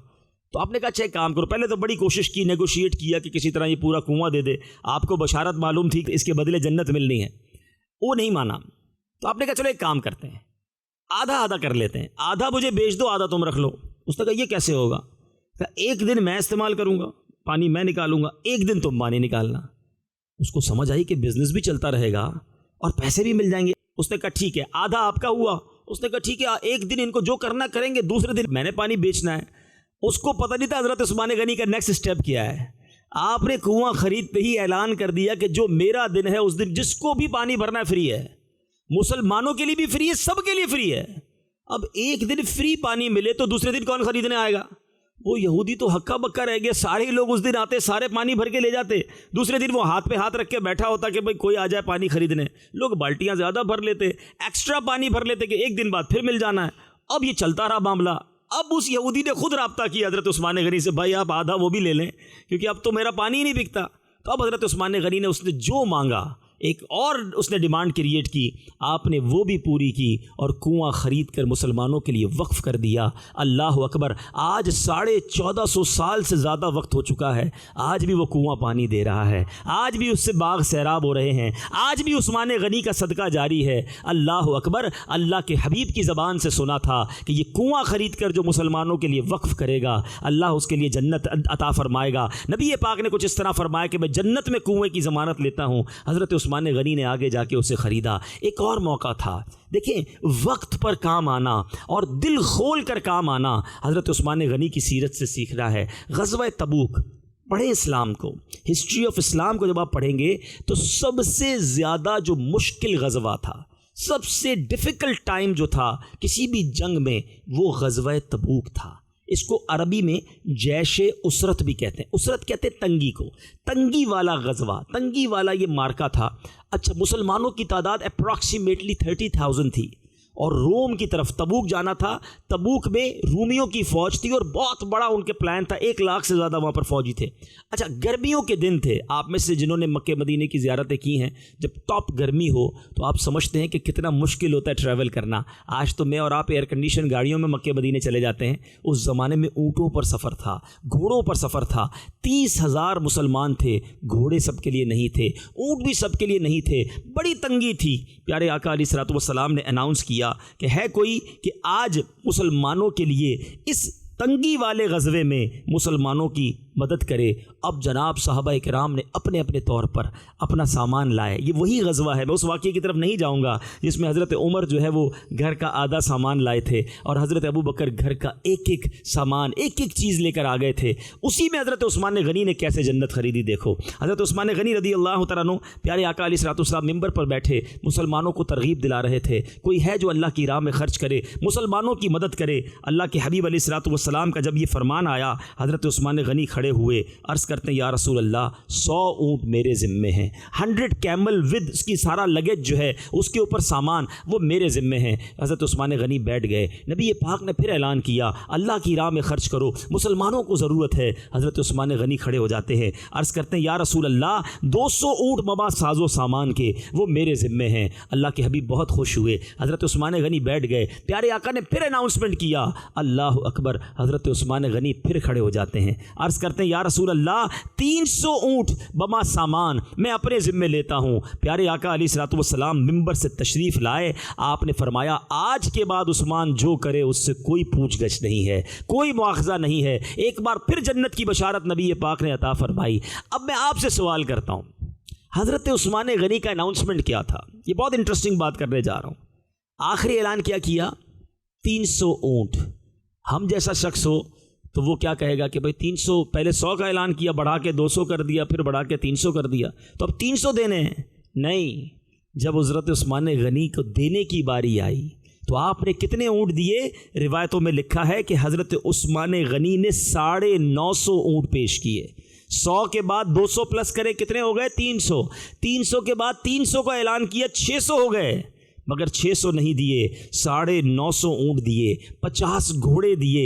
تو آپ نے کہا اچھا ایک کام کرو، پہلے تو بڑی کوشش کی، نیگوشیٹ کیا کہ کسی طرح یہ پورا کنواں دے دے، آپ کو بشارت معلوم تھی کہ اس کے بدلے جنت ملنی ہے، وہ نہیں مانا۔ تو آپ نے کہا چلو ایک کام کرتے ہیں، آدھا آدھا کر لیتے ہیں، آدھا مجھے بیچ دو، آدھا تم رکھ لو۔ اس نے کہا یہ کیسے ہوگا؟ کہا ایک دن میں استعمال کروں گا، پانی میں نکالوں گا، ایک دن تم پانی نکالنا۔ اس کو سمجھ آئی کہ بزنس بھی چلتا رہے گا اور پیسے بھی مل جائیں گے۔ اس نے کہا ٹھیک ہے، آدھا آپ کا ہوا۔ اس نے کہا ٹھیک ہے، ایک دن ان کو جو کرنا کریں گے، دوسرے دن میں نے پانی بیچنا ہے۔ اس کو پتہ نہیں تھا حضرت عثمان غنی کا نیکسٹ اسٹیپ کیا ہے۔ آپ نے کنواں خریدتے ہی اعلان کر دیا کہ جو میرا دن ہے اس دن جس کو بھی پانی بھرنا فری ہے، مسلمانوں کے لیے بھی فری ہے، سب کے لیے فری ہے۔ اب ایک دن فری پانی ملے تو دوسرے دن کون خریدنے آئے گا؟ وہ یہودی تو ہکا بکا رہ گئے، سارے لوگ اس دن آتے، سارے پانی بھر کے لے جاتے، دوسرے دن وہ ہاتھ پہ ہاتھ رکھ کے بیٹھا ہوتا کہ بھائی کوئی آ جائے پانی خریدنے۔ لوگ بالٹیاں زیادہ بھر لیتے، ایکسٹرا پانی بھر لیتے کہ ایک دن بعد پھر مل جانا ہے۔ اب یہ چلتا رہا معاملہ۔ اب اس یہودی نے خود رابطہ کیا حضرت عثمان غنی سے، بھائی آپ آدھا وہ بھی لے لیں کیونکہ اب تو میرا پانی ہی نہیں بکتا۔ تو اب حضرت عثمان غنی نے اس نے جو مانگا، ایک اور اس نے ڈیمانڈ کریٹ کی، آپ نے وہ بھی پوری کی اور کنواں خرید کر مسلمانوں کے لیے وقف کر دیا۔ اللہ اکبر! آج 1450 سال سے زیادہ وقت ہو چکا ہے، آج بھی وہ کنواں پانی دے رہا ہے، آج بھی اس سے باغ سیراب ہو رہے ہیں، آج بھی عثمان غنی کا صدقہ جاری ہے۔ اللہ اکبر! اللہ کے حبیب کی زبان سے سنا تھا کہ یہ کنواں خرید کر جو مسلمانوں کے لیے وقف کرے گا، اللہ اس کے لیے جنت عطا فرمائے گا۔ نبی پاک نے کچھ اس طرح فرمایا کہ میں جنت میں کنویں کی ضمانت لیتا ہوں۔ حضرت عثمان غنی نے آگے جا کے اسے خریدا۔ ایک اور موقع تھا، دیکھیں وقت پر کام آنا اور دل کھول کر کام آنا حضرت عثمان غنی کی سیرت سے سیکھ رہا ہے۔ غزوہ تبوک پڑھیں، اسلام کو، ہسٹری آف اسلام کو جب آپ پڑھیں گے تو سب سے زیادہ جو مشکل غزوہ تھا، سب سے ڈیفیکلٹ ٹائم جو تھا کسی بھی جنگ میں، وہ غزوہ تبوک تھا۔ اس کو عربی میں جیش اسرت بھی کہتے ہیں۔ اسرت کہتے ہیں تنگی کو، تنگی والا غزوہ، تنگی والا یہ مارکا تھا۔ اچھا، مسلمانوں کی تعداد اپروکسیمیٹلی 30,000 تھی اور روم کی طرف تبوک جانا تھا۔ تبوک میں رومیوں کی فوج تھی اور بہت بڑا ان کے پلان تھا، 1 لاکھ سے زیادہ وہاں پر فوجی تھے۔ اچھا، گرمیوں کے دن تھے، آپ میں سے جنہوں نے مکہ مدینے کی زیارتیں کی ہیں، جب ٹاپ گرمی ہو تو آپ سمجھتے ہیں کہ کتنا مشکل ہوتا ہے ٹریول کرنا۔ آج تو میں اور آپ ایئر کنڈیشن گاڑیوں میں مکہ مدینے چلے جاتے ہیں، اس زمانے میں اونٹوں پر سفر تھا، گھوڑوں پر سفر تھا۔ 30,000 مسلمان تھے، گھوڑے سب کے لیے نہیں تھے، اونٹ بھی سب کے لیے نہیں تھے، بڑی تنگی تھی۔ پیارے آقا علیہ الصلوۃ والسلام نے اناؤنس کیا کہ ہے کوئی کہ آج مسلمانوں کے لیے اس تنگی والے غزوے میں مسلمانوں کی مدد کرے۔ اب جناب صحابہ کرام نے اپنے اپنے طور پر اپنا سامان لائے۔ یہ وہی غزوہ ہے، میں اس واقعے کی طرف نہیں جاؤں گا جس میں حضرت عمر جو ہے وہ گھر کا آدھا سامان لائے تھے اور حضرت ابو بکر گھر کا ایک ایک سامان، ایک ایک چیز لے کر آ گئے تھے۔ اسی میں حضرت عثمان غنی نے کیسے جنت خریدی دیکھو۔ حضرت عثمان غنی رضی اللہ تعالیٰ عنہ، پیارے آقا علیہ الصلوۃ والسلام ممبر پر بیٹھے مسلمانوں کو ترغیب دلا رہے تھے، کوئی ہے جو اللہ کی راہ میں خرچ کرے، مسلمانوں کی مدد کرے۔ اللہ کے حبیب علیہ الصلوۃ والسلام کا جب یہ فرمان آیا، حضرت عثمان غنی کھڑے ہوئے، عرض کرتے ہیں یا رسول اللہ 100 اونٹ میرے ذمے ہیں، 100 کیمل ود اس کی سارا لگیج جو ہے اس کے اوپر سامان وہ میرے ذمے ہیں۔ حضرت عثمان غنی بیٹھ گئے۔ نبی پاک نے پھر اعلان کیا اللہ کی راہ میں خرچ کرو، مسلمانوں کو ضرورت ہے۔ حضرت عثمان غنی کھڑے ہو جاتے ہیں، عرض کرتے ہیں یا رسول اللہ 200 اونٹ مما ساز و سامان کے وہ میرے ذمے ہیں۔ اللہ کے حبیب بہت خوش ہوئے، حضرت عثمان غنی بیٹھ گئے۔ پیارے آقا نے پھر اناؤنسمنٹ کیا، اللہ اکبر، حضرت عثمان غنی پھر کھڑے ہو جاتے ہیں، عرض کرتے ہیں یا رسول اللہ 300 اونٹ بما سامان میں اپنے ذمے لیتا ہوں۔ پیارے آقا علیہ الصلوۃ والسلام ممبر سے تشریف لائے، آپ نے فرمایا آج کے بعد عثمان جو کرے اس سے کوئی پوچھ گچھ نہیں ہے، کوئی مواخذہ نہیں ہے۔ ایک بار پھر جنت کی بشارت نبی پاک نے عطا فرمائی۔ اب میں آپ سے سوال کرتا ہوں، حضرت عثمان غنی کا اناؤنسمنٹ کیا تھا؟ یہ بہت انٹرسٹنگ بات کرنے جا رہا ہوں۔ آخری اعلان کیا 300 اونٹ۔ ہم جیسا شخص ہو تو وہ کیا کہے گا کہ بھائی 300، پہلے 100 کا اعلان کیا، بڑھا کے 200 کر دیا، پھر بڑھا کے 300 کر دیا، تو اب 300 دینے ہیں؟ نہیں، جب حضرت عثمان غنی کو دینے کی باری آئی تو آپ نے کتنے اونٹ دیے؟ روایتوں میں لکھا ہے کہ حضرت عثمان غنی نے 950 اونٹ پیش کیے۔ 100 کے بعد 200 پلس کرے کتنے ہو گئے؟ 300۔ 300 کے بعد 300 کا اعلان کیا، 600 ہو گئے، مگر 600 نہیں دیے، 950 اونٹ دیے، 50 گھوڑے دیے،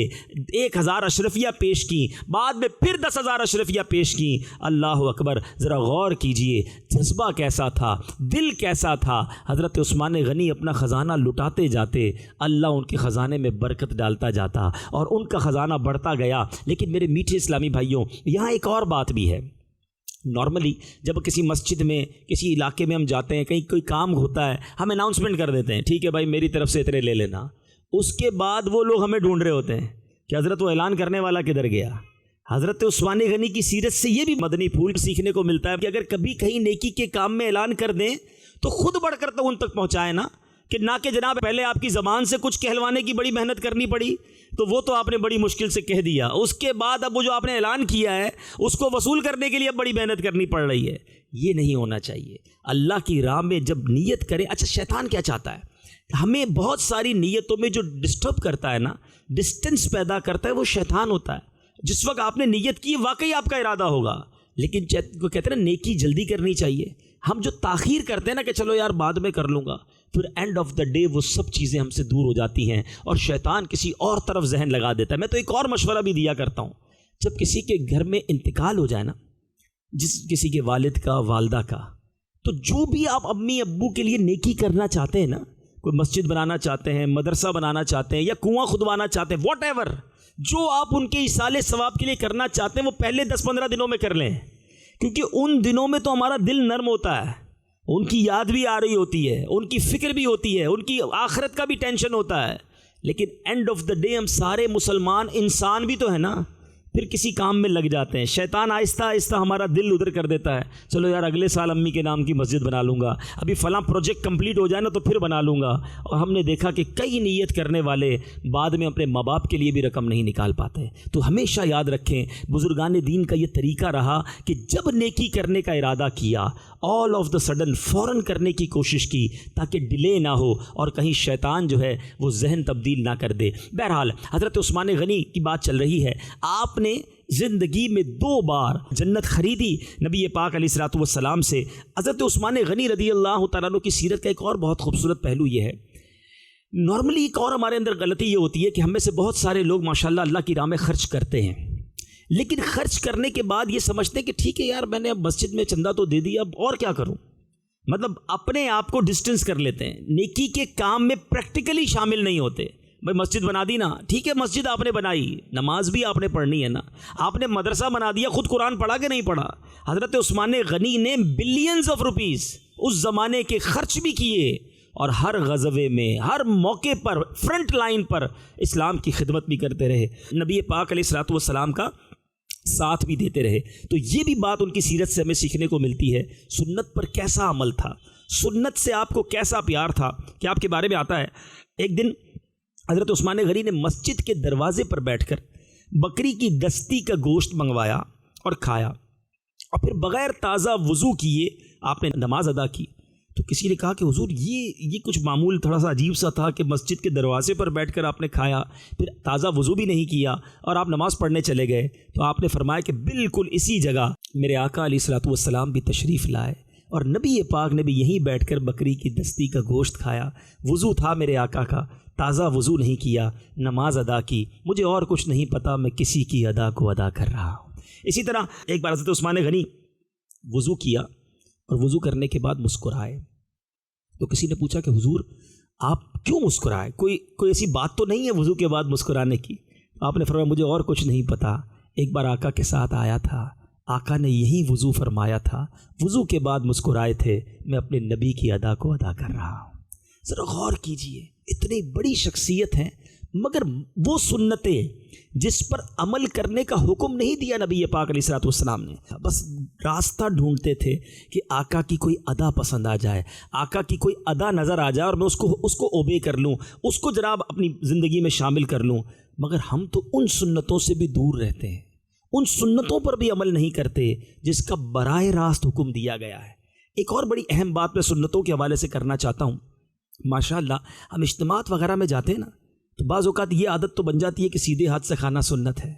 1000 اشرفیہ پیش کی، بعد میں پھر 10,000 اشرفیہ پیش کی۔ اللہ اکبر! ذرا غور کیجئے جذبہ کیسا تھا، دل کیسا تھا۔ حضرت عثمان غنی اپنا خزانہ لٹاتے جاتے، اللہ ان کے خزانے میں برکت ڈالتا جاتا اور ان کا خزانہ بڑھتا گیا۔ لیکن میرے میٹھے اسلامی بھائیوں، یہاں ایک اور بات بھی ہے۔ نارملی جب کسی مسجد میں، کسی علاقے میں ہم جاتے ہیں، کہیں کوئی کام ہوتا ہے، ہم اناؤنسمنٹ کر دیتے ہیں ٹھیک ہے بھائی میری طرف سے اتنے لے لینا، اس کے بعد وہ لوگ ہمیں ڈھونڈ رہے ہوتے ہیں کہ حضرت وہ اعلان کرنے والا کدھر گیا؟ حضرت عثمان غنی کی سیرت سے یہ بھی مدنی پھول سیکھنے کو ملتا ہے کہ اگر کبھی کہیں نیکی کے کام میں اعلان کر دیں تو خود بڑھ کر تو ان تک پہنچائے نا، کہ نہ کہ جناب پہلے آپ کی زبان سے کچھ کہلوانے کی بڑی محنت کرنی پڑی تو وہ تو آپ نے بڑی مشکل سے کہہ دیا، اس کے بعد اب وہ جو آپ نے اعلان کیا ہے اس کو وصول کرنے کے لیے اب بڑی محنت کرنی پڑ رہی ہے۔ یہ نہیں ہونا چاہیے۔ اللہ کی راہ میں جب نیت کریں، اچھا شیطان کیا چاہتا ہے؟ ہمیں بہت ساری نیتوں میں جو ڈسٹرب کرتا ہے نا، ڈسٹنس پیدا کرتا ہے، وہ شیطان ہوتا ہے۔ جس وقت آپ نے نیت کی واقعی آپ کا ارادہ ہوگا، لیکن وہ کہتے ہیں نا نیکی جلدی کرنی چاہیے۔ ہم جو تاخیر کرتے ہیں نا کہ چلو یار بعد میں کر لوں گا، پھر اینڈ آف دا ڈے وہ سب چیزیں ہم سے دور ہو جاتی ہیں اور شیطان کسی اور طرف ذہن لگا دیتا ہے۔ میں تو ایک اور مشورہ بھی دیا کرتا ہوں، جب کسی کے گھر میں انتقال ہو جائے نا، کسی کے والد کا، والدہ کا، تو جو بھی آپ امی ابو کے لیے نیکی کرنا چاہتے ہیں نا، کوئی مسجد بنانا چاہتے ہیں، مدرسہ بنانا چاہتے ہیں، یا کنواں کھدوانا چاہتے ہیں، واٹ ایور، جو آپ ان کے ایصال ثواب کے لیے کرنا چاہتے ہیں وہ پہلے 10-15 دنوں میں کر لیں، کیونکہ ان دنوں میں تو ہمارا دل نرم ہوتا ہے، ان کی یاد بھی آ رہی ہوتی ہے، ان کی فکر بھی ہوتی ہے، ان کی آخرت کا بھی ٹینشن ہوتا ہے، لیکن اینڈ آف دا ڈے ہم سارے مسلمان انسان بھی تو ہیں نا، پھر کسی کام میں لگ جاتے ہیں۔ شیطان آہستہ آہستہ ہمارا دل ادھر کر دیتا ہے، چلو یار اگلے سال امی کے نام کی مسجد بنا لوں گا، ابھی فلاں پروجیکٹ کمپلیٹ ہو جائے نا تو پھر بنا لوں گا۔ اور ہم نے دیکھا کہ کئی نیت کرنے والے بعد میں اپنے ماں باپ کے لیے بھی رقم نہیں نکال پاتے۔ تو ہمیشہ یاد رکھیں، بزرگان دین کا یہ طریقہ رہا کہ جب نیکی کرنے کا ارادہ کیا، آل آف دا سڈن فوراً کرنے کی کوشش کی تاکہ ڈیلے نہ ہو اور کہیں شیطان جو ہے وہ ذہن تبدیل نہ کر دے۔ بہرحال حضرت عثمان غنی کی بات چل رہی ہے، آپ نے زندگی میں 2 بار جنت خریدی نبی پاک علیہ الصلوۃ والسلام سے۔ حضرت عثمان غنی رضی اللہ تعالیٰ عنہ کی سیرت کا ایک اور بہت خوبصورت پہلو یہ ہے، نارملی ایک اور ہمارے اندر غلطی یہ ہوتی ہے کہ ہم میں سے بہت سارے لوگ ماشاءاللہ اللہ کی راہ میں خرچ کرتے ہیں، لیکن خرچ کرنے کے بعد یہ سمجھتے ہیں کہ ٹھیک ہے یار میں نے اب مسجد میں چندہ تو دے دیا، اب اور کیا کروں، مطلب اپنے آپ کو ڈسٹنس کر لیتے ہیں، نیکی کے کام میں پریکٹیکلی شامل نہیں ہوتے۔ بھائی مسجد بنا دی نا، ٹھیک ہے مسجد آپ نے بنائی، نماز بھی آپ نے پڑھنی ہے نا، آپ نے مدرسہ بنا دیا، خود قرآن پڑھا کہ نہیں پڑھا؟ حضرت عثمان غنی نے بلینز آف روپیز اس زمانے کے خرچ بھی کیے، اور ہر غزوے میں، ہر موقع پر، فرنٹ لائن پر اسلام کی خدمت بھی کرتے رہے، نبی پاک علیہ الصلوۃ والسلام کا ساتھ بھی دیتے رہے۔ تو یہ بھی بات ان کی سیرت سے ہمیں سیکھنے کو ملتی ہے، سنت پر کیسا عمل تھا، سنت سے آپ کو کیسا پیار تھا کہ آپ کے بارے میں آتا ہے ایک دن حضرت عثمان غنی نے مسجد کے دروازے پر بیٹھ کر بکری کی دستی کا گوشت منگوایا اور کھایا، اور پھر بغیر تازہ وضو کیے آپ نے نماز ادا کی۔ تو کسی نے کہا کہ حضور یہ کچھ معمول تھوڑا سا عجیب سا تھا کہ مسجد کے دروازے پر بیٹھ کر آپ نے کھایا، پھر تازہ وضو بھی نہیں کیا اور آپ نماز پڑھنے چلے گئے۔ تو آپ نے فرمایا کہ بالکل اسی جگہ میرے آقا علیہ الصلوۃ والسلام بھی تشریف لائے، اور نبی پاک نے بھی یہیں بیٹھ کر بکری کی دستی کا گوشت کھایا، وضو تھا میرے آقا کا، تازہ وضو نہیں کیا، نماز ادا کی، مجھے اور کچھ نہیں پتا، میں کسی کی ادا کو ادا کر رہا ہوں۔ اسی طرح ایک بار حضرت عثمان غنی وضو کیا اور وضو کرنے کے بعد مسکرائے، تو کسی نے پوچھا کہ حضور آپ کیوں مسکرائے، کوئی ایسی بات تو نہیں ہے وضو کے بعد مسکرانے کی؟ آپ نے فرمایا مجھے اور کچھ نہیں پتا، ایک بار آقا کے ساتھ آیا تھا، آقا نے یہی وضو فرمایا تھا، وضو کے بعد مسکرائے تھے، میں اپنے نبی کی ادا کو ادا کر رہا ہوں۔ ذرا غور کیجئے، اتنی بڑی شخصیت ہیں مگر وہ سنتیں جس پر عمل کرنے کا حکم نہیں دیا نبی پاک علیہ الصلوۃ والسلام نے، بس راستہ ڈھونڈتے تھے کہ آقا کی کوئی ادا پسند آ جائے، آقا کی کوئی ادا نظر آ جائے اور میں اس کو اوبے کر لوں، اس کو جناب اپنی زندگی میں شامل کر لوں۔ مگر ہم تو ان سنتوں سے بھی دور رہتے ہیں، ان سنتوں پر بھی عمل نہیں کرتے جس کا براہ راست حکم دیا گیا ہے۔ ایک اور بڑی اہم بات میں سنتوں کے حوالے سے کرنا چاہتا ہوں، ماشاءاللہ ہم اجتماعات وغیرہ میں جاتے ہیں نا، تو بعض اوقات یہ عادت تو بن جاتی ہے کہ سیدھے ہاتھ سے کھانا سنت ہے،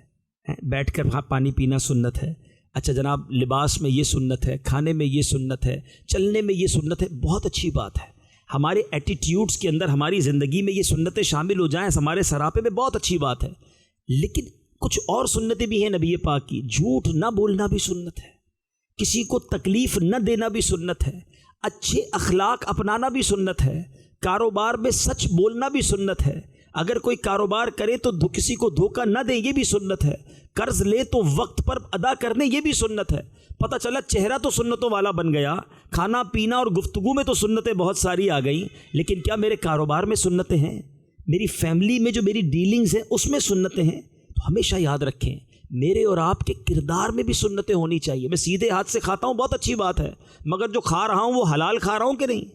بیٹھ کر پانی پینا سنت ہے، اچھا جناب لباس میں یہ سنت ہے، کھانے میں یہ سنت ہے، چلنے میں یہ سنت ہے، بہت اچھی بات ہے، ہمارے ایٹیٹیوڈز کے اندر ہماری زندگی میں یہ سنتیں شامل ہو جائیں ہمارے سراپے میں، بہت اچھی بات ہے۔ لیکن کچھ اور سنتیں بھی ہیں نبی پاک کی، جھوٹ نہ بولنا بھی سنت ہے، کسی کو تکلیف نہ دینا بھی سنت ہے، اچھے اخلاق اپنانا بھی سنت ہے، کاروبار میں سچ بولنا بھی سنت ہے، اگر کوئی کاروبار کرے تو کسی کو دھوکہ نہ دے یہ بھی سنت ہے، قرض لے تو وقت پر ادا کرنے یہ بھی سنت ہے۔ پتہ چلا چہرہ تو سنتوں والا بن گیا، کھانا پینا اور گفتگو میں تو سنتیں بہت ساری آ گئیں، لیکن کیا میرے کاروبار میں سنتیں ہیں؟ میری فیملی میں جو میری ڈیلنگز ہیں اس میں سنتیں ہیں؟ ہمیشہ یاد رکھیں میرے اور آپ کے کردار میں بھی سنتیں ہونی چاہیے. میں سیدھے ہاتھ سے کھاتا ہوں بہت اچھی بات ہے، مگر جو کھا رہا ہوں وہ حلال کھا رہا ہوں کہ نہیں؟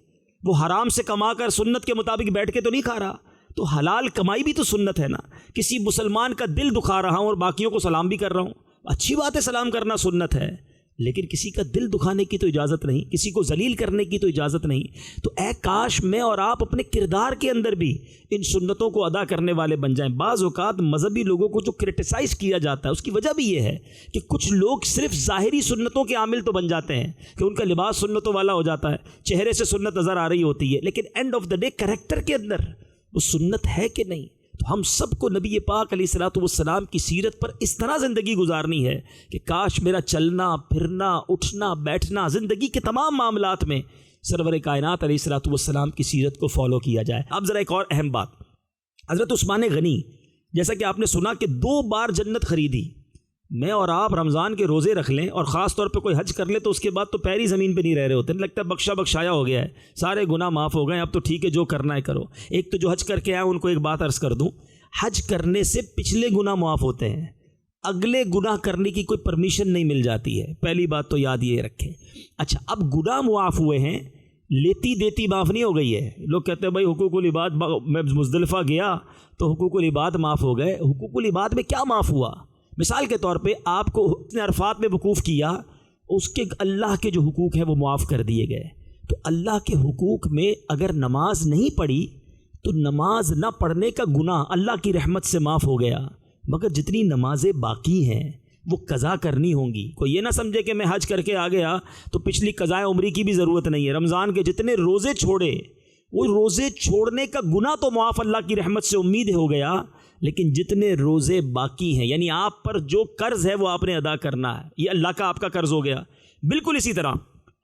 وہ حرام سے کما کر سنت کے مطابق بیٹھ کے تو نہیں کھا رہا. تو حلال کمائی بھی تو سنت ہے نا. کسی مسلمان کا دل دکھا رہا ہوں اور باقیوں کو سلام بھی کر رہا ہوں، اچھی بات ہے، سلام کرنا سنت ہے، لیکن کسی کا دل دکھانے کی تو اجازت نہیں، کسی کو ذلیل کرنے کی تو اجازت نہیں. تو اے کاش میں اور آپ اپنے کردار کے اندر بھی ان سنتوں کو ادا کرنے والے بن جائیں. بعض اوقات مذہبی لوگوں کو جو کرٹیسائز کیا جاتا ہے اس کی وجہ بھی یہ ہے کہ کچھ لوگ صرف ظاہری سنتوں کے عامل تو بن جاتے ہیں کہ ان کا لباس سنتوں والا ہو جاتا ہے، چہرے سے سنت نظر آ رہی ہوتی ہے، لیکن and of the day character کے اندر وہ سنت ہے کہ نہیں. تو ہم سب کو نبی پاک علیہ الصلوۃ والسلام کی سیرت پر اس طرح زندگی گزارنی ہے کہ کاش میرا چلنا پھرنا اٹھنا بیٹھنا زندگی کے تمام معاملات میں سرور کائنات علیہ الصلوۃ والسلام کی سیرت کو فالو کیا جائے. اب ذرا ایک اور اہم بات، حضرت عثمان غنی جیسا کہ آپ نے سنا کہ 2 بار جنت خریدی. میں اور آپ رمضان کے روزے رکھ لیں اور خاص طور پہ کوئی حج کر لے تو اس کے بعد تو پیر ہی زمین پہ نہیں رہ رہے ہوتے، لگتا ہے بخشا بخشایا ہو گیا ہے، سارے گناہ معاف ہو گئے، اب تو ٹھیک ہے جو کرنا ہے کرو. ایک تو جو حج کر کے آئے ان کو ایک بات عرض کر دوں، حج کرنے سے پچھلے گناہ معاف ہوتے ہیں، اگلے گناہ کرنے کی کوئی پرمیشن نہیں مل جاتی ہے. پہلی بات تو یاد یہ رکھیں. اچھا اب گناہ معاف ہوئے ہیں، لیتی دیتی معاف نہیں ہو گئی ہے. لوگ کہتے ہیں بھائی حقوق العباد، میں مزدلفہ گیا تو حقوق العباد معاف ہو گئے. حقوق العباد میں کیا معاف ہوا؟ مثال کے طور پہ آپ کو عرفات میں وقوف کیا، اس کے اللہ کے جو حقوق ہیں وہ معاف کر دیے گئے. تو اللہ کے حقوق میں اگر نماز نہیں پڑھی تو نماز نہ پڑھنے کا گناہ اللہ کی رحمت سے معاف ہو گیا، مگر جتنی نمازیں باقی ہیں وہ قضا کرنی ہوں گی. کوئی یہ نہ سمجھے کہ میں حج کر کے آ گیا تو پچھلی قضائے عمری کی بھی ضرورت نہیں ہے. رمضان کے جتنے روزے چھوڑے وہ روزے چھوڑنے کا گناہ تو معاف اللہ کی رحمت سے امید ہو گیا، لیکن جتنے روزے باقی ہیں یعنی آپ پر جو قرض ہے وہ آپ نے ادا کرنا ہے، یہ اللہ کا آپ کا قرض ہو گیا. بالکل اسی طرح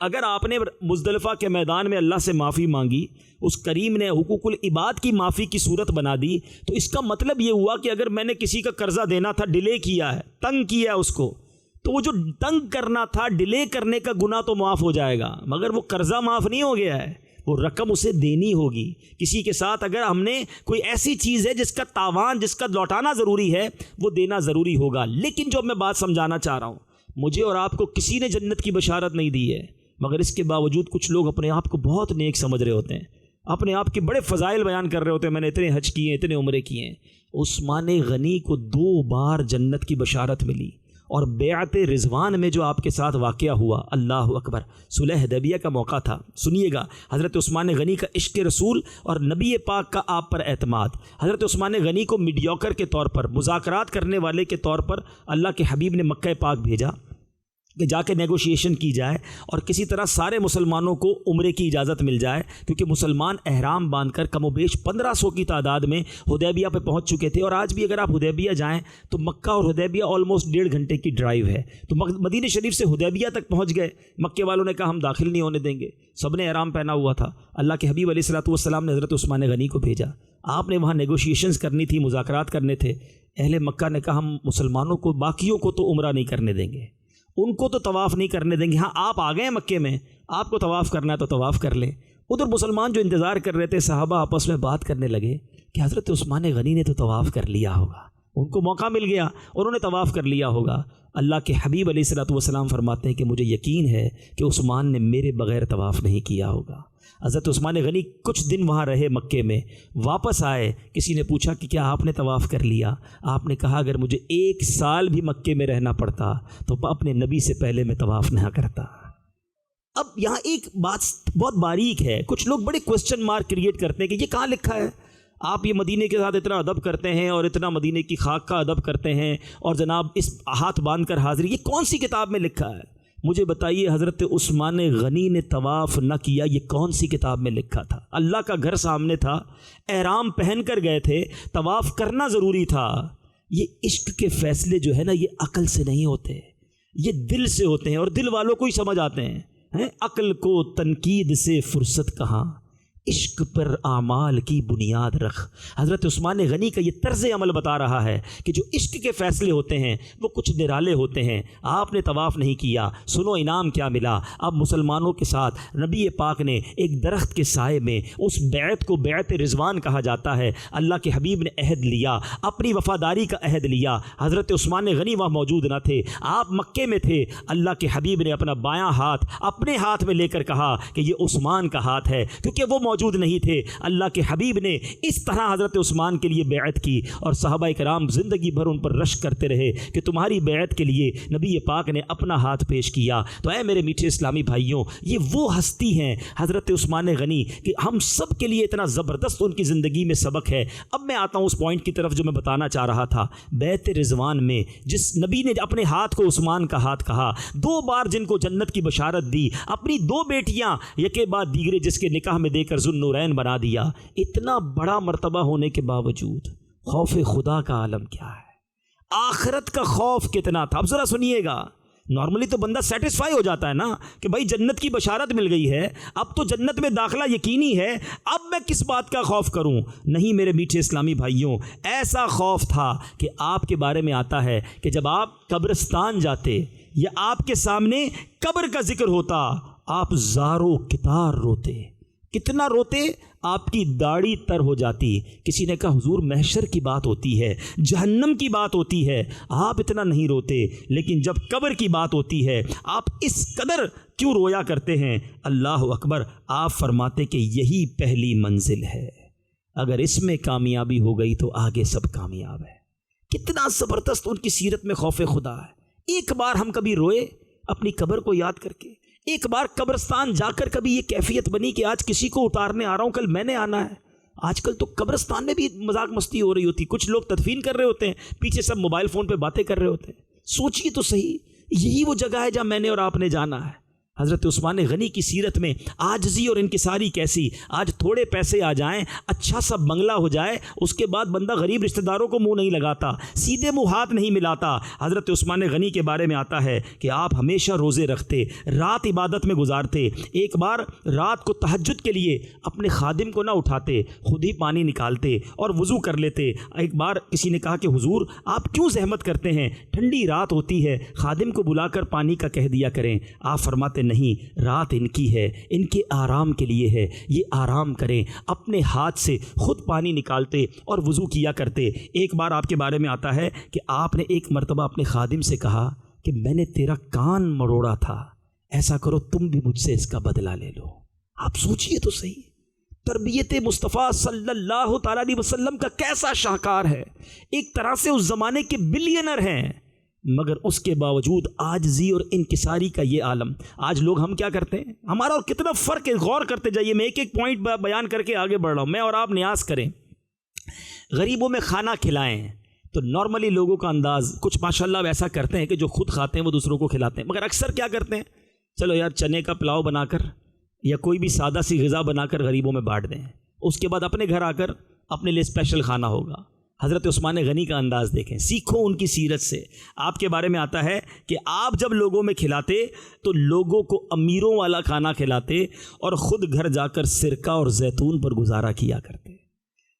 اگر آپ نے مزدلفہ کے میدان میں اللہ سے معافی مانگی، اس کریم نے حقوق العباد کی معافی کی صورت بنا دی، تو اس کا مطلب یہ ہوا کہ اگر میں نے کسی کا قرضہ دینا تھا، ڈیلے کیا ہے، تنگ کیا ہے اس کو، تو وہ جو تنگ کرنا تھا، ڈیلے کرنے کا گناہ تو معاف ہو جائے گا، مگر وہ قرضہ معاف نہیں ہو گیا ہے، وہ رقم اسے دینی ہوگی. کسی کے ساتھ اگر ہم نے کوئی ایسی چیز ہے جس کا تاوان، جس کا لوٹانا ضروری ہے، وہ دینا ضروری ہوگا. لیکن جو میں بات سمجھانا چاہ رہا ہوں، مجھے اور آپ کو کسی نے جنت کی بشارت نہیں دی ہے، مگر اس کے باوجود کچھ لوگ اپنے آپ کو بہت نیک سمجھ رہے ہوتے ہیں، اپنے آپ کے بڑے فضائل بیان کر رہے ہوتے ہیں، میں نے اتنے حج کیے ہیں، اتنے عمرے کیے ہیں. عثمان غنی کو 2 بار جنت کی بشارت ملی. اور بیعت رضوان میں جو آپ کے ساتھ واقعہ ہوا، اللہ اکبر، صلح حدیبیہ کا موقع تھا. سنیے گا، حضرت عثمان غنی کا عشق رسول اور نبی پاک کا آپ پر اعتماد. حضرت عثمان غنی کو میڈیوکر کے طور پر، مذاکرات کرنے والے کے طور پر اللہ کے حبیب نے مکہ پاک بھیجا کہ جا کے نیگوشیشن کی جائے اور کسی طرح سارے مسلمانوں کو عمرے کی اجازت مل جائے، کیونکہ مسلمان احرام باندھ کر کم و بیش 1500 کی تعداد میں حدیبیہ پہ پہنچ چکے تھے. اور آج بھی اگر آپ حدیبیہ جائیں تو مکہ اور حدیبیہ آلموسٹ 1.5 گھنٹے کی ڈرائیو ہے. تو مدینہ شریف سے حدیبیہ تک پہنچ گئے. مکے والوں نے کہا ہم داخل نہیں ہونے دیں گے، سب نے احرام پہنا ہوا تھا. اللہ کے حبیب علیہ الصلوۃ والسلام نے حضرت عثمان غنی کو بھیجا. آپ نے وہاں نیگوشیشنز کرنی تھی، مذاکرات کرنے تھے. اہل مکہ نے کہا ہم مسلمانوں کو، باقیوں کو تو عمرہ نہیں کرنے دیں گے، ان کو تو طواف نہیں کرنے دیں گے، ہاں آپ آ گئے مکے میں، آپ کو طواف کرنا ہے تو طواف کر لیں. ادھر مسلمان جو انتظار کر رہے تھے، صحابہ آپس میں بات کرنے لگے کہ حضرت عثمان غنی نے تو طواف کر لیا ہوگا، ان کو موقع مل گیا، انہوں نے طواف کر لیا ہوگا. اللہ کے حبیب علیہ الصلوۃ والسلام فرماتے ہیں کہ مجھے یقین ہے کہ عثمان نے میرے بغیر طواف نہیں کیا ہوگا. حضرت عثمان غنی کچھ دن وہاں رہے مکے میں، واپس آئے. کسی نے پوچھا کہ کیا آپ نے طواف کر لیا؟ آپ نے کہا اگر مجھے 1 سال بھی مکے میں رہنا پڑتا تو اپنے نبی سے پہلے میں طواف نہ کرتا. اب یہاں ایک بات بہت باریک ہے، کچھ لوگ بڑے کوسچن مارک کریٹ کرتے ہیں کہ یہ کہاں لکھا ہے؟ آپ یہ مدینے کے ساتھ اتنا ادب کرتے ہیں اور اتنا مدینے کی خاک کا ادب کرتے ہیں اور جناب اس ہاتھ باندھ کر حاضری، یہ کون سی کتاب میں لکھا ہے؟ مجھے بتائیے، حضرت عثمان غنی نے طواف نہ کیا، یہ کون سی کتاب میں لکھا تھا؟ اللہ کا گھر سامنے تھا، احرام پہن کر گئے تھے، طواف کرنا ضروری تھا. یہ عشق کے فیصلے جو ہے نا، یہ عقل سے نہیں ہوتے، یہ دل سے ہوتے ہیں اور دل والوں کو ہی سمجھ آتے ہیں. عقل کو تنقید سے فرصت کہاں، عشق پر اعمال کی بنیاد رکھ۔ حضرت عثمان غنی کا یہ طرز عمل بتا رہا ہے کہ جو عشق کے فیصلے ہوتے ہیں وہ کچھ نرالے ہوتے ہیں۔ آپ نے طواف نہیں کیا، سنو انعام کیا ملا۔ اب مسلمانوں کے ساتھ نبی پاک نے ایک درخت کے سائے میں، اس بیعت کو بیعت رضوان کہا جاتا ہے، اللہ کے حبیب نے عہد لیا، اپنی وفاداری کا عہد لیا۔ حضرت عثمان غنی وہاں موجود نہ تھے، آپ مکے میں تھے۔ اللہ کے حبیب نے اپنا بایاں ہاتھ اپنے ہاتھ میں لے کر کہا کہ یہ عثمان کا ہاتھ ہے، کیونکہ وہ موجود نہیں تھے۔ اللہ کے حبیب نے اس طرح حضرت عثمان کے لیے بیعت کی، اور صحابہ کرام زندگی بھر ان پر رشک کرتے رہے کہ تمہاری بیعت کے لیے نبی پاک نے اپنا ہاتھ پیش کیا۔ تو اے میرے میٹھے اسلامی بھائیوں، یہ وہ ہستی ہیں حضرت عثمان غنی کہ ہم سب کے لیے اتنا زبردست ان کی زندگی میں سبق ہے۔ اب میں آتا ہوں اس پوائنٹ کی طرف جو میں بتانا چاہ رہا تھا۔ بیعت رضوان میں جس نبی نے اپنے ہاتھ کو عثمان کا ہاتھ کہا، 2 بار جن کو جنت کی بشارت دی، اپنی 2 بیٹیاں یکے بعد دیگرے جس کے نکاح میں دے کر ذوالنورین بنا دیا، اتنا بڑا مرتبہ ہونے کے باوجود خوف خدا کا عالم کیا ہے، آخرت کا خوف کتنا تھا۔ اب ذرا سنیے گا، نارملی تو بندہ سیٹسفائی ہو جاتا ہے نا کہ بھائی جنت کی بشارت مل گئی ہے، اب تو جنت میں داخلہ یقینی ہے، اب میں کس بات کا خوف کروں؟ نہیں میرے میٹھے اسلامی بھائیوں، ایسا خوف تھا کہ آپ کے بارے میں آتا ہے کہ جب آپ قبرستان جاتے یا آپ کے سامنے قبر کا ذکر ہوتا، آپ زارو کتار روتے۔ کتنا روتے؟ آپ کی داڑھی تر ہو جاتی۔ کسی نے کہا حضور محشر کی بات ہوتی ہے، جہنم کی بات ہوتی ہے، آپ اتنا نہیں روتے، لیکن جب قبر کی بات ہوتی ہے آپ اس قدر کیوں رویا کرتے ہیں؟ اللہ اکبر! آپ فرماتے کہ یہی پہلی منزل ہے، اگر اس میں کامیابی ہو گئی تو آگے سب کامیاب ہے۔ کتنا زبردست ان کی سیرت میں خوف خدا ہے۔ ایک بار ہم کبھی روئے اپنی قبر کو یاد کر کے؟ ایک بار قبرستان جا کر کبھی یہ کیفیت بنی کہ آج کسی کو اتارنے آ رہا ہوں، کل میں نے آنا ہے؟ آج کل تو قبرستان میں بھی مذاق مستی ہو رہی ہوتی، کچھ لوگ تدفین کر رہے ہوتے ہیں، پیچھے سب موبائل فون پہ باتیں کر رہے ہوتے ہیں۔ سوچیے تو صحیح، یہی وہ جگہ ہے جہاں میں نے اور آپ نے جانا ہے۔ حضرت عثمان غنی کی سیرت میں عاجزی اور انکساری کیسی! آج تھوڑے پیسے آ جائیں، اچھا سا بنگلہ ہو جائے، اس کے بعد بندہ غریب رشتہ داروں کو منہ نہیں لگاتا، سیدھے منہ ہاتھ نہیں ملاتا۔ حضرت عثمان غنی کے بارے میں آتا ہے کہ آپ ہمیشہ روزے رکھتے، رات عبادت میں گزارتے۔ ایک بار رات کو تہجد کے لیے اپنے خادم کو نہ اٹھاتے، خود ہی پانی نکالتے اور وضو کر لیتے۔ ایک بار کسی نے کہا کہ حضور آپ کیوں زحمت کرتے ہیں، ٹھنڈی رات ہوتی ہے، خادم کو بلا کر پانی کا کہہ دیا کریں۔ آپ فرماتے نہیں، رات ان کی ہے، ان کے آرام کے لیے ہے، یہ آرام کریں۔ اپنے ہاتھ سے خود پانی نکالتے اور وضو کیا کرتے۔ ایک بار آپ کے بارے میں آتا ہے کہ آپ نے ایک مرتبہ اپنے خادم سے کہا کہ میں نے تیرا کان مروڑا تھا، ایسا کرو تم بھی مجھ سے اس کا بدلہ لے لو۔ آپ سوچئے تو صحیح، تربیت مصطفیٰ صلی اللہ تعالیٰ علیہ وسلم کا کیسا شاہکار ہے۔ ایک طرح سے اس زمانے کے بلینر ہیں، مگر اس کے باوجود عاجزی اور انکساری کا یہ عالم۔ آج لوگ ہم کیا کرتے ہیں، ہمارا اور کتنا فرق ہے، غور کرتے جائیے۔ میں ایک ایک پوائنٹ بیان کر کے آگے بڑھ رہا ہوں۔ میں اور آپ نیاز کریں، غریبوں میں کھانا کھلائیں تو نارملی لوگوں کا انداز کچھ ماشاءاللہ ویسا کرتے ہیں کہ جو خود کھاتے ہیں وہ دوسروں کو کھلاتے ہیں، مگر اکثر کیا کرتے ہیں، چلو یار چنے کا پلاؤ بنا کر یا کوئی بھی سادہ سی غذا بنا کر غریبوں میں بانٹ دیں، اس کے بعد اپنے گھر آ کر اپنے لیے اسپیشل کھانا ہوگا۔ حضرت عثمان غنی کا انداز دیکھیں، سیکھو ان کی سیرت سے۔ آپ کے بارے میں آتا ہے کہ آپ جب لوگوں میں کھلاتے تو لوگوں کو امیروں والا کھانا کھلاتے اور خود گھر جا کر سرکہ اور زیتون پر گزارا کیا کرتے،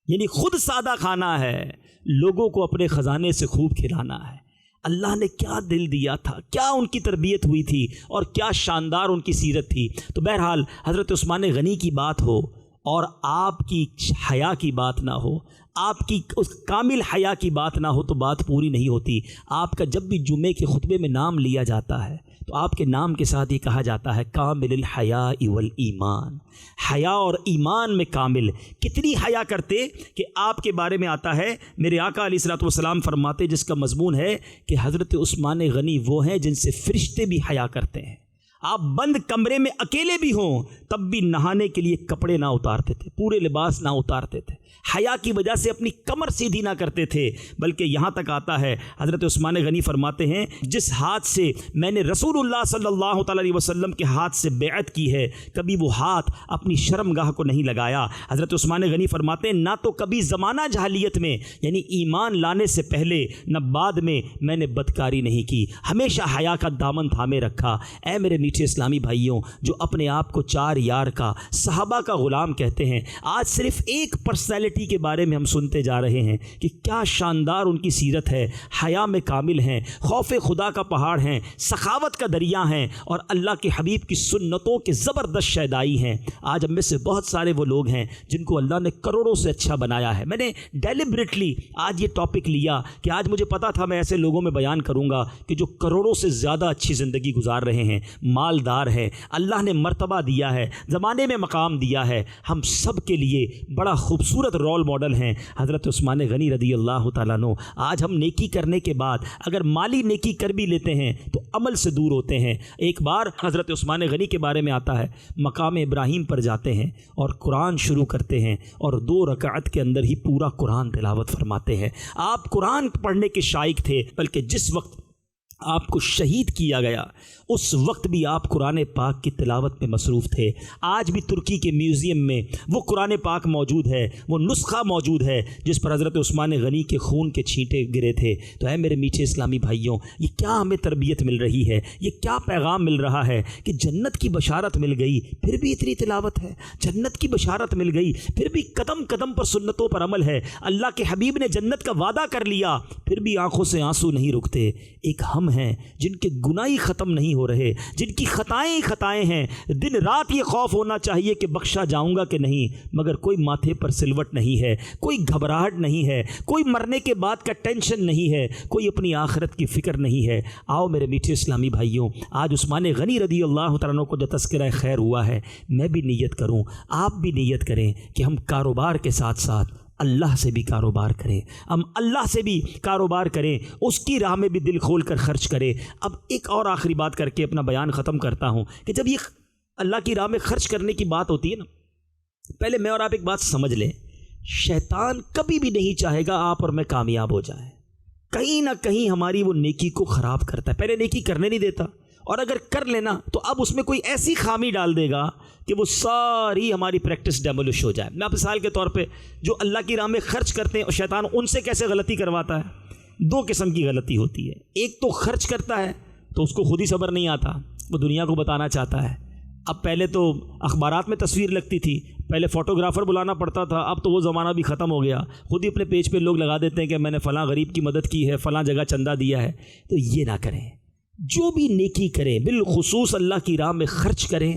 یعنی خود سادہ کھانا ہے، لوگوں کو اپنے خزانے سے خوب کھلانا ہے۔ اللہ نے کیا دل دیا تھا، کیا ان کی تربیت ہوئی تھی اور کیا شاندار ان کی سیرت تھی۔ تو بہرحال حضرت عثمان غنی کی بات ہو اور آپ کی حیا کی بات نہ ہو، آپ کی اس کامل حیا کی بات نہ ہو تو بات پوری نہیں ہوتی۔ آپ کا جب بھی جمعے کے خطبے میں نام لیا جاتا ہے تو آپ کے نام کے ساتھ یہ کہا جاتا ہے کامل الحیاء والایمان، حیا اور ایمان میں کامل۔ کتنی حیا کرتے کہ آپ کے بارے میں آتا ہے، میرے آقا علیہ الصلوۃ والسلام فرماتے، جس کا مضمون ہے کہ حضرت عثمان غنی وہ ہیں جن سے فرشتے بھی حیا کرتے ہیں۔ آپ بند کمرے میں اکیلے بھی ہوں تب بھی نہانے کے لیے کپڑے نہ اتارتے تھے، پورے لباس نہ اتارتے تھے، حیا کی وجہ سے اپنی کمر سیدھی نہ کرتے تھے، بلکہ یہاں تک آتا ہے حضرت عثمان غنی فرماتے ہیں جس ہاتھ سے میں نے رسول اللہ صلی اللہ تعالیٰ علیہ وسلم کے ہاتھ سے بیعت کی ہے، کبھی وہ ہاتھ اپنی شرمگاہ کو نہیں لگایا۔ حضرت عثمان غنی فرماتے ہیں نہ تو کبھی زمانہ جاہلیت میں یعنی ایمان لانے سے پہلے نہ بعد میں نے بدکاری نہیں کی، ہمیشہ حیا کا دامن تھامے رکھا۔ اے میرے میٹھے میٹھے اسلامی بھائیوں، جو اپنے آپ کو 4 یار کا، صحابہ کا غلام کہتے ہیں، آج صرف ایک پرسنالٹی کے بارے میں ہم سنتے جا رہے ہیں کہ کیا شاندار ان کی سیرت ہے، حیا میں کامل ہیں، خوف خدا کا پہاڑ ہیں، سخاوت کا دریا ہیں، اور اللہ کے حبیب کی سنتوں کے زبردست شیدائی ہیں۔ آج ہم میں سے بہت سارے وہ لوگ ہیں جن کو اللہ نے کروڑوں سے اچھا بنایا ہے۔ میں نے ڈیلیبریٹلی آج یہ ٹاپک لیا کہ آج مجھے پتا تھا میں ایسے لوگوں میں بیان کروں گا کہ جو کروڑوں سے زیادہ اچھی زندگی گزار رہے ہیں، مالدار ہیں، اللہ نے مرتبہ دیا ہے، زمانے میں مقام دیا ہے۔ ہم سب کے لیے بڑا خوبصورت رول ماڈل ہیں حضرت عثمان غنی رضی اللہ تعالیٰ عنہ۔ آج ہم نیکی کرنے کے بعد اگر مالی نیکی کر بھی لیتے ہیں تو عمل سے دور ہوتے ہیں۔ ایک بار حضرت عثمان غنی کے بارے میں آتا ہے، مقام ابراہیم پر جاتے ہیں اور قرآن شروع کرتے ہیں اور 2 رکعت کے اندر ہی پورا قرآن تلاوت فرماتے ہیں۔ آپ قرآن پڑھنے کے شائق تھے، بلکہ جس وقت آپ کو شہید کیا گیا اس وقت بھی آپ قرآن پاک کی تلاوت میں مصروف تھے۔ آج بھی ترکی کے میوزیم میں وہ قرآن پاک موجود ہے، وہ نسخہ موجود ہے جس پر حضرت عثمان غنی کے خون کے چھینٹے گرے تھے۔ تو اے میرے میٹھے اسلامی بھائیوں، یہ کیا ہمیں تربیت مل رہی ہے، یہ کیا پیغام مل رہا ہے کہ جنت کی بشارت مل گئی پھر بھی اتنی تلاوت ہے، جنت کی بشارت مل گئی پھر بھی قدم قدم پر سنتوں پر عمل ہے، اللہ کے حبیب نے جنت کا وعدہ کر لیا پھر بھی آنکھوں سے آنسو نہیں رکتے۔ ایک ہم ہیں جن کے گناہ ہی ختم نہیں ہو رہے، جن کی خطائیں ہی خطائیں ہیں، دن رات یہ خوف ہونا چاہیے کہ بخشا جاؤں گا کہ نہیں، مگر کوئی ماتھے پر سلوٹ نہیں ہے، کوئی گھبراہٹ نہیں ہے، کوئی مرنے کے بعد کا ٹینشن نہیں ہے، کوئی اپنی آخرت کی فکر نہیں ہے۔ آؤ میرے میٹھے اسلامی بھائیوں، آج عثمان غنی رضی اللہ تعالیٰ عنہ کو جو تذکرہ خیر ہوا ہے، میں بھی نیت کروں، آپ بھی نیت کریں کہ ہم کاروبار کے ساتھ ساتھ اللہ سے بھی کاروبار کریں، ہم اللہ سے بھی کاروبار کریں، اس کی راہ میں بھی دل کھول کر خرچ کریں۔ اب ایک اور آخری بات کر کے اپنا بیان ختم کرتا ہوں کہ جب یہ اللہ کی راہ میں خرچ کرنے کی بات ہوتی ہے نا، پہلے میں اور آپ ایک بات سمجھ لیں، شیطان کبھی بھی نہیں چاہے گا آپ اور میں کامیاب ہو جائیں، کہیں نہ کہیں ہماری وہ نیکی کو خراب کرتا ہے، پہلے نیکی کرنے نہیں دیتا، اور اگر کر لینا تو اب اس میں کوئی ایسی خامی ڈال دے گا کہ وہ ساری ہماری پریکٹس ڈیمولش ہو جائے۔ میں آپ مثال کے طور پہ جو اللہ کی راہ میں خرچ کرتے ہیں اور شیطان ان سے کیسے غلطی کرواتا ہے، 2 قسم کی غلطی ہوتی ہے۔ ایک تو خرچ کرتا ہے تو اس کو خود ہی صبر نہیں آتا، وہ دنیا کو بتانا چاہتا ہے۔ اب پہلے تو اخبارات میں تصویر لگتی تھی، پہلے فوٹوگرافر بلانا پڑتا تھا، اب تو وہ زمانہ بھی ختم ہو گیا، خود ہی اپنے پیج پہ لوگ لگا دیتے ہیں کہ میں نے فلاں غریب کی مدد کی ہے، فلاں جگہ چندہ دیا ہے۔ تو یہ نہ کریں، جو بھی نیکی کریں بالخصوص اللہ کی راہ میں خرچ کریں،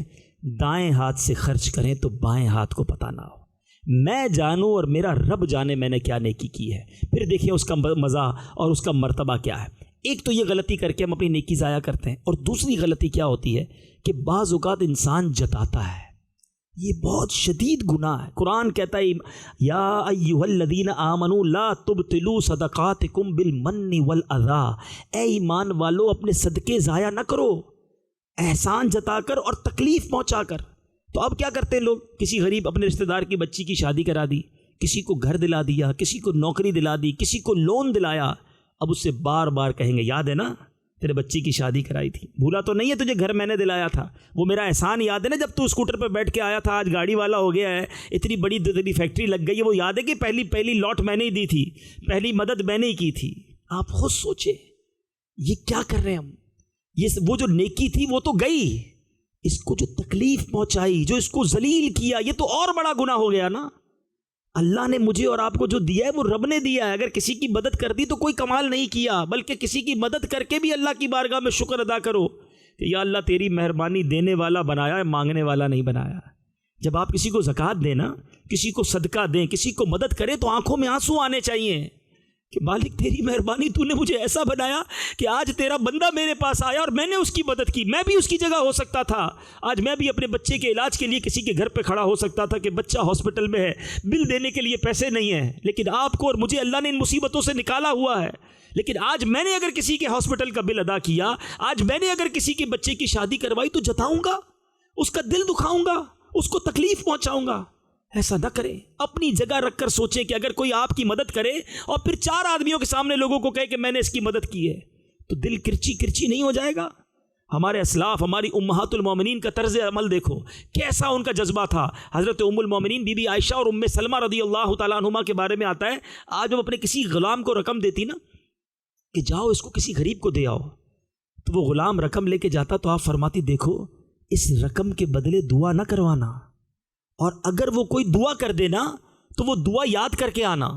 دائیں ہاتھ سے خرچ کریں تو بائیں ہاتھ کو پتہ نہ ہو، میں جانوں اور میرا رب جانے میں نے کیا نیکی کی ہے، پھر دیکھیں اس کا مزہ اور اس کا مرتبہ کیا ہے۔ ایک تو یہ غلطی کر کے ہم اپنی نیکی ضائع کرتے ہیں، اور دوسری غلطی کیا ہوتی ہے کہ بعض اوقات انسان جتاتا ہے، یہ بہت شدید گناہ ہے۔ قرآن کہتا ہے یا ایھا الذین آمنوا لا تبطلوا صدقاتکم بالمن والاذی، اے ایمان والو اپنے صدقے ضائع نہ کرو احسان جتا کر اور تکلیف پہنچا کر۔ تو اب کیا کرتے ہیں لوگ، کسی غریب اپنے رشتہ دار کی بچی کی شادی کرا دی، کسی کو گھر دلا دیا، کسی کو نوکری دلا دی، کسی کو لون دلایا، اب اس سے بار بار کہیں گے یاد ہے نا تیرے بچی کی شادی کرائی تھی، بھولا تو نہیں ہے تجھے گھر میں نے دلایا تھا، وہ میرا احسان یاد ہے نا جب تو اسکوٹر پہ بیٹھ کے آیا تھا، آج گاڑی والا ہو گیا ہے، اتنی بڑی تیری فیکٹری لگ گئی ہے، وہ یاد ہے کہ پہلی لاٹ میں نے ہی دی تھی، پہلی مدد میں نے ہی کی تھی۔ آپ خود سوچیں یہ کیا کر رہے ہیں ہم، یہ وہ جو نیکی تھی وہ تو گئی، اس کو جو تکلیف پہنچائی، جو اس کو ذلیل کیا، یہ تو اور بڑا گناہ ہو گیا نا۔ اللہ نے مجھے اور آپ کو جو دیا ہے وہ رب نے دیا ہے، اگر کسی کی مدد کر دی تو کوئی کمال نہیں کیا، بلکہ کسی کی مدد کر کے بھی اللہ کی بارگاہ میں شکر ادا کرو کہ یا اللہ تیری مہربانی، دینے والا بنایا ہے، مانگنے والا نہیں بنایا۔ جب آپ کسی کو زکوٰۃ دیں نا، کسی کو صدقہ دیں، کسی کو مدد کریں تو آنکھوں میں آنسو آنے چاہیے کہ مالک تیری مہربانی، تو نے مجھے ایسا بنایا کہ آج تیرا بندہ میرے پاس آیا اور میں نے اس کی مدد کی، میں بھی اس کی جگہ ہو سکتا تھا، آج میں بھی اپنے بچے کے علاج کے لیے کسی کے گھر پہ کھڑا ہو سکتا تھا کہ بچہ ہاسپٹل میں ہے، بل دینے کے لیے پیسے نہیں ہیں، لیکن آپ کو اور مجھے اللہ نے ان مصیبتوں سے نکالا ہوا ہے، لیکن آج میں نے اگر کسی کے ہاسپٹل کا بل ادا کیا، آج میں نے اگر کسی کے بچے کی شادی کروائی تو جتاؤں گا، اس کا دل دکھاؤں گا، اس کو تکلیف پہنچاؤں گا۔ ایسا نہ کریں، اپنی جگہ رکھ کر سوچیں کہ اگر کوئی آپ کی مدد کرے اور پھر 4 آدمیوں کے سامنے لوگوں کو کہے کہ میں نے اس کی مدد کی ہے تو دل کرچی کرچی نہیں ہو جائے گا؟ ہمارے اسلاف، ہماری امہات المومنین کا طرز عمل دیکھو کیسا ان کا جذبہ تھا۔ حضرت ام المومنین بی بی عائشہ اور ام سلمہ رضی اللہ تعالیٰ عنہما کے بارے میں آتا ہے، آج وہ اپنے کسی غلام کو رقم دیتی نا کہ جاؤ اس کو کسی غریب کو دے آؤ، تو وہ غلام رقم لے کے جاتا تو آپ فرماتی دیکھو اس رقم کے بدلے دعا نہ کروانا، اور اگر وہ کوئی دعا کر دینا تو وہ دعا یاد کر کے آنا۔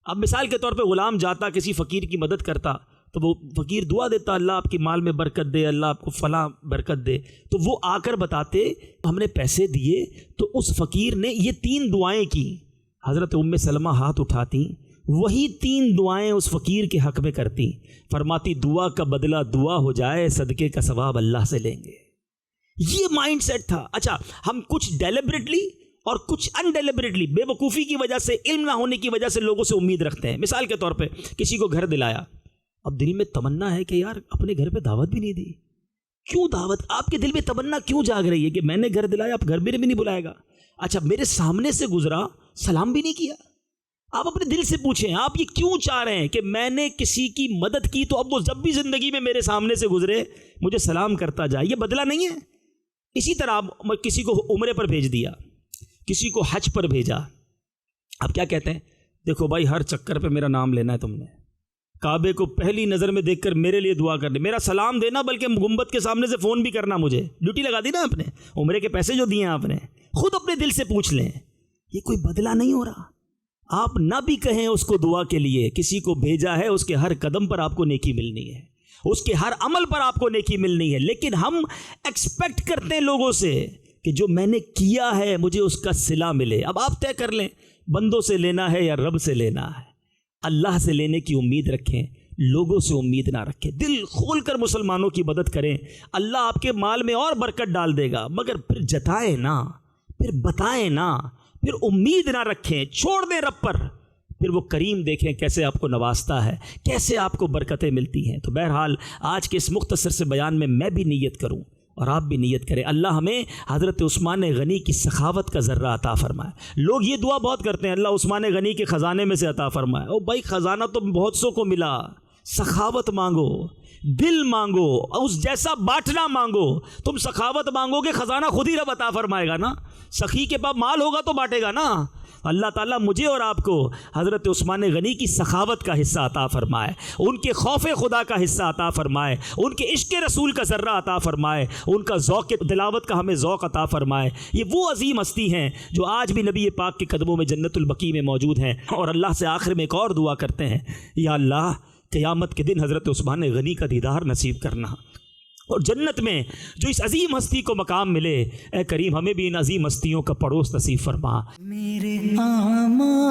اب مثال کے طور پہ غلام جاتا کسی فقیر کی مدد کرتا تو وہ فقیر دعا دیتا اللہ آپ کی مال میں برکت دے، اللہ آپ کو فلاں برکت دے، تو وہ آ کر بتاتے ہم نے پیسے دیے تو اس فقیر نے یہ 3 دعائیں کی۔ حضرت ام سلمہ ہاتھ اٹھاتی، وہی 3 دعائیں اس فقیر کے حق میں کرتی، فرماتی دعا کا بدلہ دعا ہو جائے، صدقے کا ثواب اللہ سے لیں گے۔ یہ مائنڈ سیٹ تھا۔ اچھا، ہم کچھ ڈیلیبریٹلی اور کچھ انڈیلیبریٹلی بے وقوفی کی وجہ سے، علم نہ ہونے کی وجہ سے لوگوں سے امید رکھتے ہیں۔ مثال کے طور پہ کسی کو گھر دلایا، اب دل میں تمنا ہے کہ یار اپنے گھر پہ دعوت بھی نہیں دی، کیوں دعوت؟ آپ کے دل میں تمنا کیوں جاگ رہی ہے کہ میں نے گھر دلایا، آپ گھر میں بھی نہیں بلائے گا؟ اچھا، میرے سامنے سے گزرا، سلام بھی نہیں کیا۔ آپ اپنے دل سے پوچھیں آپ یہ کیوں چاہ رہے ہیں کہ میں نے کسی کی مدد کی تو اب وہ جب بھی زندگی میں میرے سامنے سے گزرے مجھے سلام کرتا جائے؟ یہ بدلہ نہیں ہے؟ اسی طرح آپ کسی کو عمرے پر بھیج دیا، کسی کو حج پر بھیجا، اب کیا کہتے ہیں؟ دیکھو بھائی ہر چکر پہ میرا نام لینا ہے، تم نے کعبے کو پہلی نظر میں دیکھ کر میرے لیے دعا کرنی، میرا سلام دینا، بلکہ گنبد کے سامنے سے فون بھی کرنا، مجھے ڈیوٹی لگا دی نا آپ نے، عمرے کے پیسے جو دیے ہیں آپ نے، خود اپنے دل سے پوچھ لیں، یہ کوئی بدلہ نہیں ہو رہا؟ آپ نہ بھی کہیں اس کو دعا کے لیے، کسی کو بھیجا ہے اس کے ہر قدم پر آپ کو نیکی ملنی ہے، اس کے ہر عمل پر آپ کو نیکی ملنی ہے، لیکن ہم ایکسپیکٹ کرتے ہیں لوگوں سے کہ جو میں نے کیا ہے مجھے اس کا صلہ ملے۔ اب آپ طے کر لیں بندوں سے لینا ہے یا رب سے لینا ہے۔ اللہ سے لینے کی امید رکھیں، لوگوں سے امید نہ رکھیں، دل کھول کر مسلمانوں کی مدد کریں، اللہ آپ کے مال میں اور برکت ڈال دے گا، مگر پھر جتائیں نہ، پھر بتائیں نہ، پھر امید نہ رکھیں، چھوڑ دیں رب پر، پھر وہ کریم دیکھیں کیسے آپ کو نوازتا ہے، کیسے آپ کو برکتیں ملتی ہیں۔ تو بہرحال آج کے اس مختصر سے بیان میں بھی نیت کروں اور آپ بھی نیت کریں، اللہ ہمیں حضرت عثمان غنی کی سخاوت کا ذرہ عطا فرمائے۔ لوگ یہ دعا بہت کرتے ہیں اللہ عثمان غنی کے خزانے میں سے عطا فرمائے۔ او بھائی خزانہ تو بہت سو کو ملا، سخاوت مانگو، دل مانگو، اس جیسا بانٹنا مانگو۔ تم سخاوت مانگو گے خزانہ خود ہی رب عطا فرمائے گا نا، سخی کے پاس مال ہوگا تو بانٹے گا نا۔ اللہ تعالیٰ مجھے اور آپ کو حضرت عثمان غنی کی سخاوت کا حصہ عطا فرمائے، ان کے خوف خدا کا حصہ عطا فرمائے، ان کے عشق رسول کا ذرہ عطا فرمائے، ان کا ذوق تلاوت کا ہمیں ذوق عطا فرمائے۔ یہ وہ عظیم ہستی ہیں جو آج بھی نبی پاک کے قدموں میں جنت البقیع میں موجود ہیں، اور اللہ سے آخر میں ایک اور دعا کرتے ہیں، یا اللہ قیامت کے دن حضرت عثمان غنی کا دیدار نصیب کرنا، اور جنت میں جو اس عظیم ہستی کو مقام ملے، اے کریم ہمیں بھی ان عظیم ہستیوں کا پڑوس نصیب فرما۔ میرے آمال